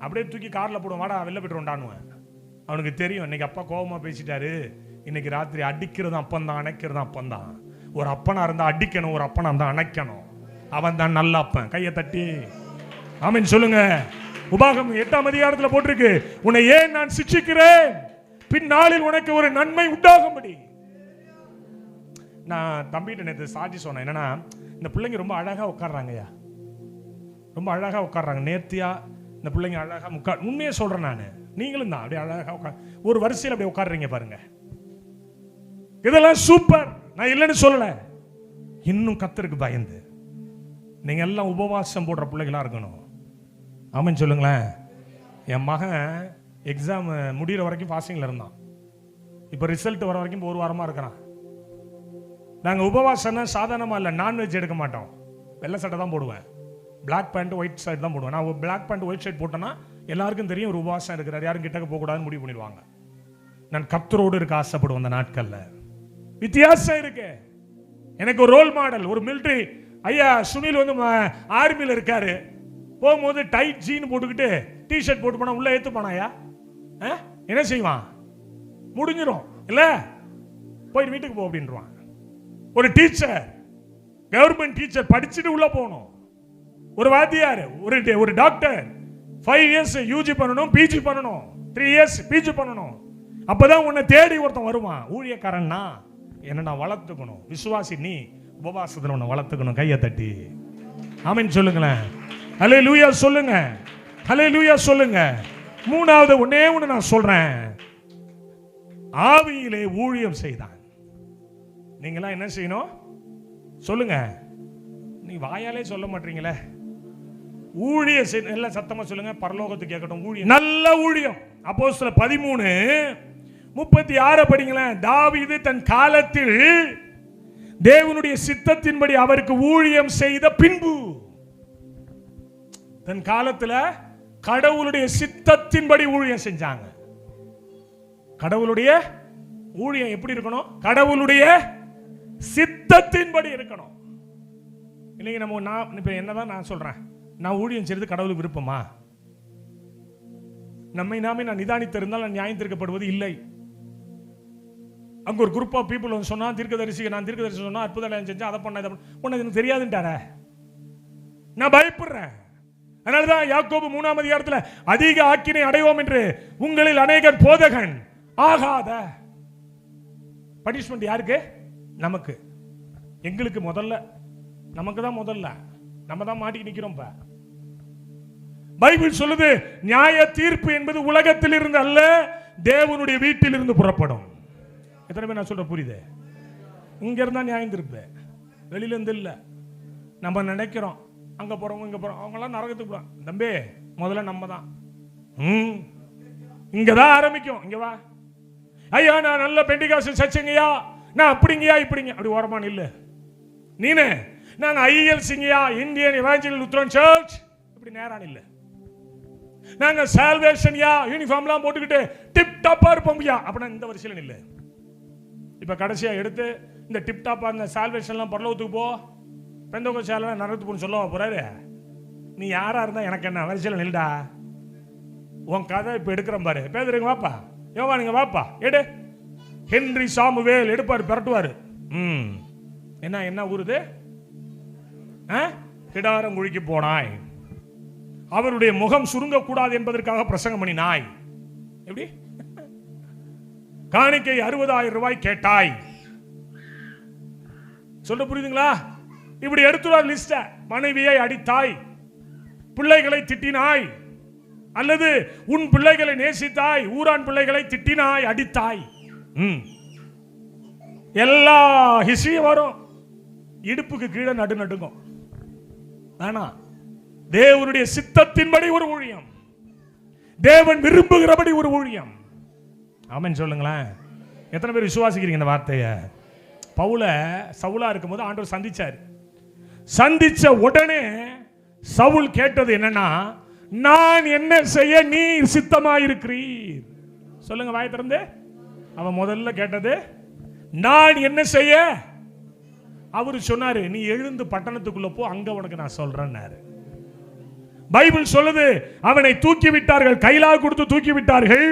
அப்படியே தூக்கி கார்ல போடுவான், வாடா வெளில போய்ட்டு வந்தானுவேன். அவனுக்கு தெரியும் இன்னைக்கு அப்பா கோபமா பேசிட்டாரு, இன்னைக்கு ராத்திரி அடிக்கிறது அப்பந்தான், அணைக்கிறது அப்பந்தான். ஒரு அப்பனா இருந்தா அடிக்கணும், ஒரு அப்பனா இருந்தா அணைக்கணும். அவன் தான் நல்ல அப்பன். கையை தட்டி ஆமென் சொல்லுங்க. உபாகமம் 8ஆம் அதிகாரத்தில் போட்டிருக்கு, உன்னை ஏன் நான் சிட்சிக்கிறேன், பின்னாளில் உனக்கு ஒரு நன்மை உண்டாகும்படி. நான் தம்பிகிட்ட நேற்று சாட்சி சொன்னேன். என்னன்னா, இந்த பிள்ளைங்க ரொம்ப அழகா உட்கார்றாங்கய்யா, ரொம்ப அழகா உட்கார்றாங்க. நேர்த்தியா இந்த பிள்ளைங்க அழகா உண்மையே சொல்றேன் நான், நீங்களும் தான் அப்படியே அழகா உட்கார், ஒரு வரிசையில் அப்படியே உட்கார்றீங்க பாருங்க. இதெல்லாம் சூப்பர், நான் இல்லைன்னு சொல்லல. இன்னும் கர்த்தருக்கு பயந்து நீங்க எல்லாம் உபவாசம் போடுற பிள்ளைகளா இருக்கணும். ஆமென் சொல்லுங்களேன். என் மகன் எக்ஸாம் முடிகிற வரைக்கும் ஃபாஸ்டிங்ல இருந்தான். இப்போ ரிசல்ட் வர வரைக்கும் ஒரு வாரமா இருக்கிறான். நாங்கள் உபவாசம்னா சாதாரணமாக இல்லை, நான்வெஜ் எடுக்க மாட்டோம். வெள்ளை சட்டை தான் போடுவேன், பிளாக் பேண்ட் ஒயிட் ஷர்ட் தான் போடுவேன். நான் பிளாக் பேண்ட் ஒயிட் ஷர்ட் போட்டேன்னா எல்லாருக்கும் தெரியும் ஒரு உபவாசம் இருக்கிறார், யாரும் கிட்டக்க போகக்கூடாதுன்னு முடிவு பண்ணிடுவாங்க. நான் கர்த்தரோடு இருக்க ஆசைப்படுவேன். அந்த நாட்கள்ல வித்தியாசம் இருக்கு. எனக்கு ஒரு ரோல் மாடல், ஒரு மிலிட்டரி ஐயா சுனில் வந்து ஆர்மியில் இருக்காரு. போகும்போது டைட் ஜீன் போட்டுக்கிட்டு டிஷர்ட் போட்டு போனா உள்ள ஏத்து போனாயா என்ன செய்வான்? முடிஞ்சிடும் இல்ல, போய் வீட்டுக்கு போ அப்படின்றான். ஒரு டீச்சர், கவர்மெண்ட் டீச்சர் படிச்சுட்டு உள்ள போகணும். ஒரு வாத்தியார், ஒரு டாக்டர் 5 இயர்ஸ் யூஜி பண்ணணும், பிஜி பண்ணணும், 3 இயர்ஸ் பிஜி பண்ணணும். அப்பதான் உன்னை தேடி ஒருத்தன் வருவான். ஊழியக்காரன்னா என்ன நான் வளர்த்துக்கணும், விசுவாசி நீ உபவாசத்தில் உன்னை வளர்த்துக்கணும். கையை தட்டி ஆமென் சொல்லுங்களேன். ஹல்லேலூயா சொல்லுங்க, ஹல்லேலூயா சொல்லுங்க. மூணாவது ஒண்ணே ஒண்ணு நான் சொல்றேன், ஆவியிலே ஊழியம் செய்தான். நீங்களாம் என்ன செய்யணும் சொல்லுங்க. நீ வாயாலே சொல்ல மாட்டீங்களே, ஊழியம் செய்ய எல்லாம் சத்தமா சொல்லுங்க. பரலோகத்துக்கு கேட்கட்டும் ஊழியம், நல்ல ஊழியம். அப்போஸ்தலர் 13:36 படிங்களேன். தாவீது தன் காலத்தில் தேவனுடைய சித்தத்தின்படி அவருக்கு ஊழியம் செய்த பின்பு, தன் காலத்துல கடவுளுடைய சித்தத்தின்படி ஊழியம் செஞ்சாங்க. கடவுளுடைய ஊழியம் எப்படி இருக்கணும்? கடவுளுடைய சித்தத்தின்படி இருக்கணும். இல்லைங்க நம்ம நான் இப்ப என்னதான் நான் சொல்றேன், நான் ஊழியம் செய்யறது கடவுளுக்கு விருப்பமா? நம்மை நாமே நான் நிதானித்திருந்தால் நான் நியாயம் தீர்க்கப்படுவது இல்லை. அங்க ஒரு குரூப் ஆஃப் பீப்புள் வந்து சொன்னா தீர்க்கதரிசி, நான் தீர்க்கதரிசி சொன்னா அற்புதம் செஞ்சா அதை பண்ண இதை பண்ண எனக்கு தெரியாதுன்ட்டார, நான் பயப்படுறேன். அதனாலதான் யாக்கோபு 3ஆம் அதிகாரத்தில் அதிக ஆக்கினை அடைவோம் என்று உங்களில் அநேகர் போதகன் ஆகாத. பனிஷ்மெண்ட் யாருக்கு? நமக்கு. எங்களுக்கு முதல்ல, நமக்கு தான் முதல்ல, நம்ம தான் மாட்டிக்கு நிக்கிறோம். பைபிள் சொல்லுது, நியாய தீர்ப்பு என்பது உலகத்தில் இருந்து அல்ல, தேவனுடைய வீட்டில் இருந்து புறப்படும். எத்தனை பேர் நான் சொல்ற புரியுது? இங்க இருந்தா நியாயம் தீர்ப்பு, வெளியில இருந்து இல்ல. நம்ம நினைக்கிறோம் அங்க போறவங்க இங்க போறோம், அவங்க எல்லாம் நரகத்துக்கு போறாங்க. தம்பி முதல்ல நம்ம தான். இங்கதான் ஆரம்பிக்கும். இங்க வா ஐயா, நான் நல்ல பெண்டிகாஸ்டல் சர்ச்சுங்கயா, நான் அப்படிங்கயா இப்படிங்க, அப்படி ஓரமான இல்ல. நீனே நாங்க ஐஎல்சிங்கயா, இந்தியன் எவாஞ்சலிக்கல் லுத்தரன் சர்ச், இப்படி நேரான இல்ல. நாங்க சால்வேஷன்யா, யூனிஃபார்ம்லாம் போட்டுக்கிட்டு டிப் டாப்பா இருப்போம்யா, அப்படின்னா இந்த வரிசையில இல்ல. இப்ப கடைசியா எடுத்து இந்த டிப் டாப்பா இந்த சால்வேஷன்லாம் பரலோகத்துக்கு போ, பெந்தோகோஸ்தேலாம் நரகத்துக்கு போன்னு சொல்ல போறாரு. நீ யாரா இருந்தா எனக்கு என்ன, வரிசையில நில்டா. உன் கதை இப்ப எடுக்கிறேன் பாரு. பேதுருங்க வாப்பா, யோவா நீங்க வாப்பா, எடு. ஹென்றி சாமுவேல் எடுப்பாரு, பெரட்டுவாரு. என்ன என்ன ஊருது? கிடாரம் குழிக்கு போனாய், அவருடைய முகம் சுருங்க கூடாது என்பதற்காக பிரசங்கம் பண்ணினாய். எப்படி? காணிக்கை 60,000 ரூபாய் கேட்டாய். சொல்ல புரியுதுங்களா? இப்படி எடுத்துறார் லிஸ்ட. மனைவியை அடித்தாய், பிள்ளைகளை திட்டினாய், அல்லது உன் பிள்ளைகளை நேசித்தாய், ஊரான் பிள்ளைகளை திட்டினாய், அடித்தாய், எல்லா ஹிஸ்டரியும் வரும். இடுப்புக்கு கீழே நடுங்கும். ஆனா தேவனுடைய சித்தத்தின்படி ஒரு ஊழியம், தேவன் விரும்புகிறபடி ஒரு ஊழியம். ஆமென் சொல்லுங்களேன். எத்தனை பேர் விசுவாசிக்கிறீங்க இந்த வார்த்தையை? பவுல சவுலா இருக்கும்போது ஆண்டவர் சந்திச்சார். சந்திச்ச உடனே சவுல் கேட்டது என்னன்னா, நான் என்ன செய்ய நீர் சித்தமாயிருக்கிறீர்? சொல்லுங்க வாய் திறந்து. அவன் முதல்ல கேட்டது நான் என்ன செய்ய. அவரு சொன்னாரு, நீ எழுந்து பட்டணத்துக்குள்ள போ, அங்க உனக்கு நான் சொல்றேன்னாரு. பைபிள் சொல்லுது, அவனை தூக்கி விட்டார்கள், கைலாக கொடுத்து தூக்கி விட்டார்கள்.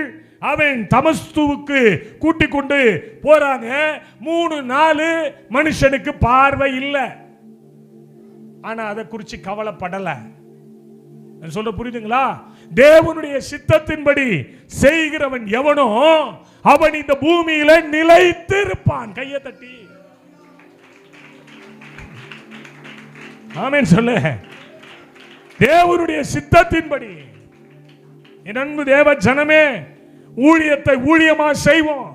அவன் தமஸ்குவுக்கு கூட்டிக் கொண்டு போறாங்க. 3-4 மனுஷனுக்கு பார்வை இல்லை. ஆனா அதை குறித்து கவலைப்படல. சொல்ல புரியுதுங்களா? தேவனுடைய சித்தத்தின்படி செய்கிறவன் எவனோ அவன் இந்த பூமியில நிலைத்து இருப்பான். கையை தட்டி ஆமென் சொல்லு. தேவனுடைய சித்தத்தின்படி என் அன்பு தேவ ஜனமே, ஊழியத்தை ஊழியமா செய்வோம்.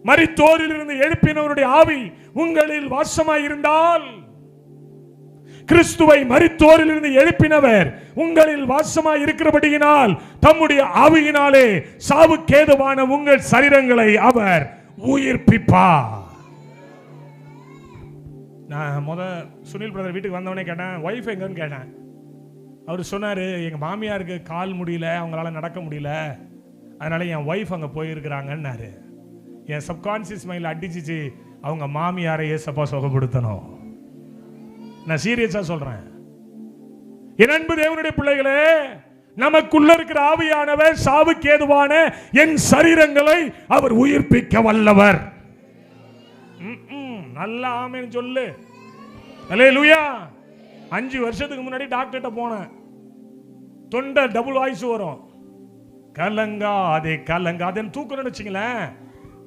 மரித்தோரில் இருந்து எழுப்பினவருடைய ஆவி உங்களில் வாசமாய் இருந்தால், கிறிஸ்துவை மரித்தோரில் இருந்து எழுப்பினவர் உங்களில் வாசமாய் இருக்கிறபடியினால் தம்முடைய ஆவியினாலே சாவுக்கேதுவான உங்கள் சரீரங்களை அவர் உயிர்ப்பிப்பார். நான் சுனில் பிரதர் வீட்டுக்கு வந்தவனே கேட்டேன், ஒய்ஃப் எங்கன்னு கேட்டேன். அவர் சொன்னாரு, எங்க மாமியாருக்கு கால் முடியல, அவங்களால நடக்க முடியல, அதனால என் ஒய்ஃப் அங்க போயிருக்கிறாங்கன்னாரு. என் சப்கான்சியஸ் மைண்ட்ல அடிச்சிச்சு, அவங்க மாமியாரை ஏசப்பா சுகப்படுத்தணும். நான் சீரியஸா சொல்றேன். என் அன்பு தேவனுடைய பிள்ளைகளே, நமக்குள்ள இருக்கிற ஆவியானவர் சாவுக்கு ஏதுவான என் சரீரங்களை அவர் உயிர்ப்பிக்க வல்லவர். நல்லா ஆமென் சொல்லு. அல்லேலூயா. 5 வருஷத்துக்கு முன்னாடி டாக்டர்கிட்ட போனேன். தொண்டை டபுள் வாய்ஸ் வரும். கலங்காதே கலங்காதேன்னு தூக்கணும்னு வச்சுங்களேன்,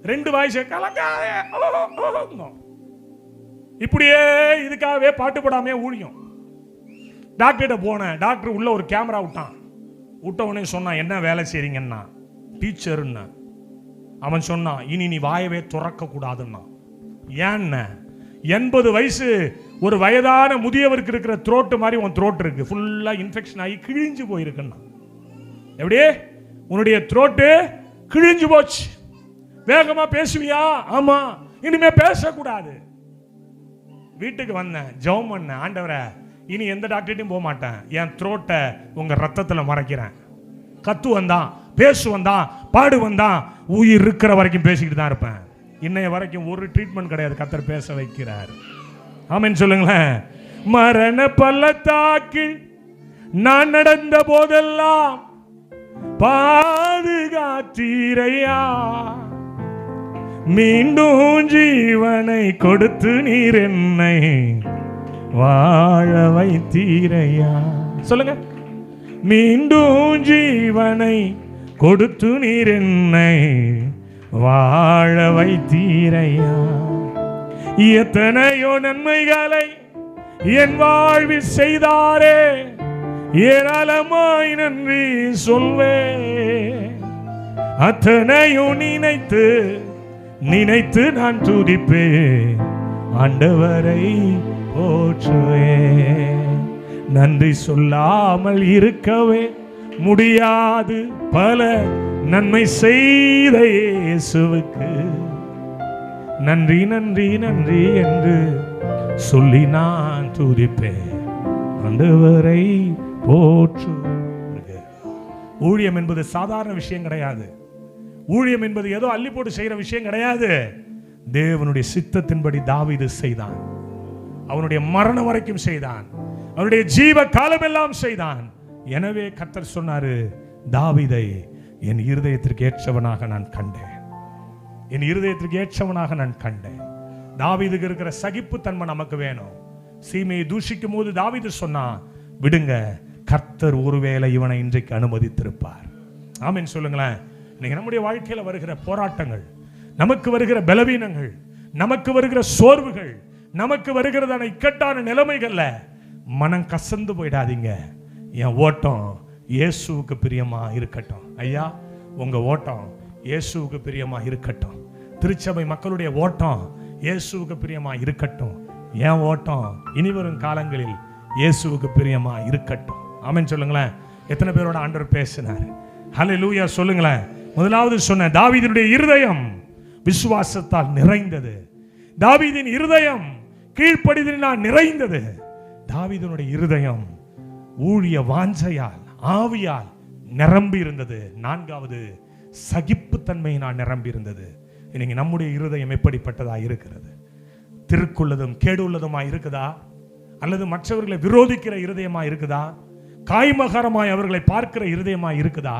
2 வாய்ஸ் கலங்காதே. இப்படியே இதுக்காகவே பாட்டு போடாமே ஊழியம். டாக்டர்கிட்ட போனேன். டாக்டர் உள்ள ஒரு கேமரா விட்ட உடனே சொன்னான், என்ன வேலை செய்றீங்கன்னா? டீச்சர்னா. அவன் சொன்னான், இனி நீ வாயவே துறக்க கூடாதுன்னா. ஏன்னா 80 வயசு ஒரு வயதான முதியவருக்கு இருக்கிற த்ரோட்டு மாதிரி உன் த்ரோட் இருக்கு, ஃபுல்லா இன்ஃபெக்ஷன் ஆகி கிழிஞ்சு போயிருக்குன்னா. எப்படியே உன்னுடைய த்ரோட்டு கிழிஞ்சு போச்சு. வேகமா பேசுவியா? ஆமா. இனிமே பேசக்கூடாது. வீட்டுக்கு வந்தேன், ஜெபம் பண்ணேன், ஆண்டவரே இனி எந்த டாக்டர்கிட்டையும் போக மாட்டேன், என் த்ரோட்டை உங்க ரத்தத்துல மறைக்கிறேன். கத்துவன் தான், பேசுவன் தான், பாடுவன் தான், உயிர் இருக்கிற வரைக்கும் பேசிக்கிட்டு தான் இருப்பேன். இன்னைய வரைக்கும் ஒரு ட்ரீட்மெண்ட் கிடையாது, கர்த்தர் பேச வைக்கிறார். ஆமென் சொல்லுங்களேன். மரண பள்ளத்தாக்கில் நான் நடந்த போதெல்லாம் பாதுகாத்தீரையா, மீண்டும் ஜீவனை கொடுத்து நீர் என்னை வாழ வைத்தீரையா. சொல்லுங்க. மீண்டும் ஜீவனை கொடுத்து நீர் என்னை வாழ வைத்தீரையா. எத்தனையோ நன்மைகளை என் வாழ்வில் செய்தாரே, ஏராளமாய் நன்றி சொல்வே. அத்தனையும் நினைத்து நினைத்து நான் துதிப்பேன், ஆண்டவரை போற்றுவேன். நன்றி சொல்லாமல் இருக்கவே முடியாது, பல நன்மை செய்த இயேசுவுக்கு நன்றி நன்றி நன்றி என்று சொல்லி நான் துதிப்பேன், ஆண்டவரை போற்று. ஊழியம் என்பது சாதாரண விஷயம் கிடையாது. ஊழியம் என்பது ஏதோ அள்ளி போட்டு செய்யற விஷயம் கிடையாது. தேவனுடைய சித்தத்தின்படி தாவீது செய்தான். அவனுடைய மரணம் வரைக்கும் செய்தான். அவனுடைய ஜீவ காலமெல்லாம் செய்தான். எனவே கர்த்தர் சொன்னாரு, தாவீதை என் இருதயத்திற்கு ஏற்றவனாக நான் கண்டேன், என் இருதயத்திற்கு ஏற்றவனாக நான் கண்டேன். தாவீதுக்கு இருக்கிற சகிப்புத்தன்மை நமக்கு வேணும். சீமையை தூஷிக்கும் போது தாவீது சொன்னான், விடுங்க, கர்த்தர் ஒருவேளை இவனை இன்றைக்கு அனுமதித்திருப்பார். ஆமென் சொல்லுங்களேன். இன்னைக்கு நம்முடைய வாழ்க்கையில வருகிற போராட்டங்கள், நமக்கு வருகிற பலவீனங்கள், நமக்கு வருகிற சோர்வுகள், நமக்கு வருகிறதான இக்கட்டான நிலைமைகள்ல மனம் கசந்து போயிடாதீங்க. என் ஓட்டம் இயேசுவுக்கு பிரியமா இருக்கட்டும். ஐயா, உங்க ஓட்டம் இயேசுவுக்கு பிரியமா இருக்கட்டும். திருச்சபை மக்களுடைய ஓட்டம் இயேசுவுக்கு பிரியமா இருக்கட்டும். என் ஓட்டம் இனிவரும் காலங்களில் இயேசுவுக்கு பிரியமா இருக்கட்டும். ஆமென் சொல்லுங்களேன். எத்தனை பேரோட ஆண்டவர் பேசினார்? ஹல்லேலூயா சொல்லுங்களேன். முதலாவது சொன்ன தாவீதினுடைய இருதயம் விசுவாசத்தால் நிறைந்தது. தாவீதின் இருதயம் கீழ்ப்படிதலினால் நிறைந்தது. தாவீதினுடைய இருதயம் ஊழிய வாஞ்சையால் ஆவியால் நிரம்பி இருந்தது. நான்காவது சகிப்புத்தன்மையினால் நிரம்பி இருந்தது. இன்னைக்கு நம்முடைய இருதயம் எப்படிப்பட்டதா இருக்கிறது? திருக்குள்ளதும் கேடு உள்ளதுமா இருக்குதா? அல்லது மற்றவர்களை விரோதிக்கிற இருதயமா இருக்குதா? காய்மகரமாய் அவர்களை பார்க்கிற இருதயமா இருக்குதா?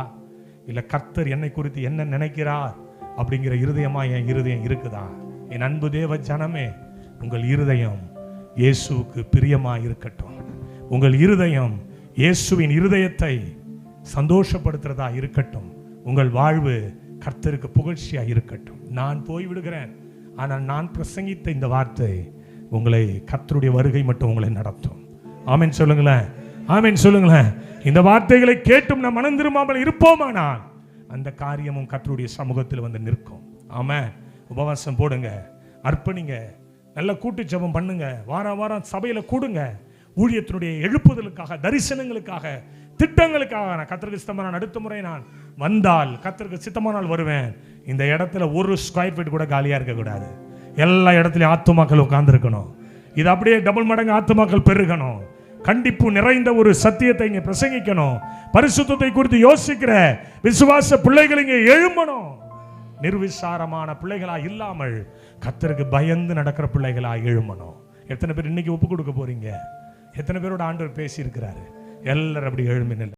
இல்ல கர்த்தர் என்னை குறித்து என்ன நினைக்கிறார் அப்படிங்கிற இருதயமா என் இருதயம் இருக்குதா? என் அன்பு தேவ ஜனமே, உங்கள் இருதயம் இயேசுவுக்கு பிரியமா இருக்கட்டும். உங்கள் இருதயம் இயேசுவின் இருதயத்தை சந்தோஷப்படுத்துறதா இருக்கட்டும். உங்கள் வாழ்வு கர்த்தருக்கு புகழ்ச்சியா இருக்கட்டும். நான் போய்விடுகிறேன், ஆனால் நான் பிரசங்கித்த இந்த வார்த்தை உங்களை கர்த்தருடைய வருகை மட்டும் உங்களை நடத்தும். ஆமென் சொல்லுங்களேன். ஆமென் சொல்லுங்களேன். இந்த வார்த்தைகளை கேட்டும் நாம் மனம் திரும்பாமல் இருப்போமானால் அந்த காரியமும் கர்த்தருடைய சமூகத்தில் வந்து நிற்கும். ஆமென். உபவாசம் போடுங்க, அர்ப்பணிங்க, நல்ல கூட்டு ஜெபம் பண்ணுங்க, வாரம் சபையில கூடுங்க. ஊழியத்தினுடைய எழுப்புதலுக்காக, தரிசனங்களுக்காக, திட்டங்களுக்காக நான் கர்த்தருக்கு சித்தமான அடுத்த முறை நான் வந்தால் கர்த்தருக்கு சித்தமானால் வருவேன். இந்த இடத்துல ஒரு ஸ்கொயர் ஃபீட் கூட காலியா இருக்க கூடாது. எல்லா இடத்துலயும் ஆத்துமாக்கள் உட்கார்ந்து இருக்கணும். இது அப்படியே டபுள் மடங்கு ஆத்துமாக்கள் பெருகணும். கண்டிப்பு நிறைந்த ஒரு சத்தியத்தை இங்க பிரசங்கிக்கணும். பரிசுத்தத்தை குறித்து யோசிக்கிற விசுவாச பிள்ளைகள் இங்க எழும்பணும். நிர்விசாரமான பிள்ளைகளா இல்லாமல் கர்த்தருக்கு பயந்து நடக்கிற பிள்ளைகளா எழும்பணும். எத்தனை பேர் இன்னைக்கு ஒப்பு கொடுக்க போறீங்க? எத்தனை பேரோட ஆண்டவர் பேசி இருக்கிறாரு? எல்லாரும் அப்படி எழும்பின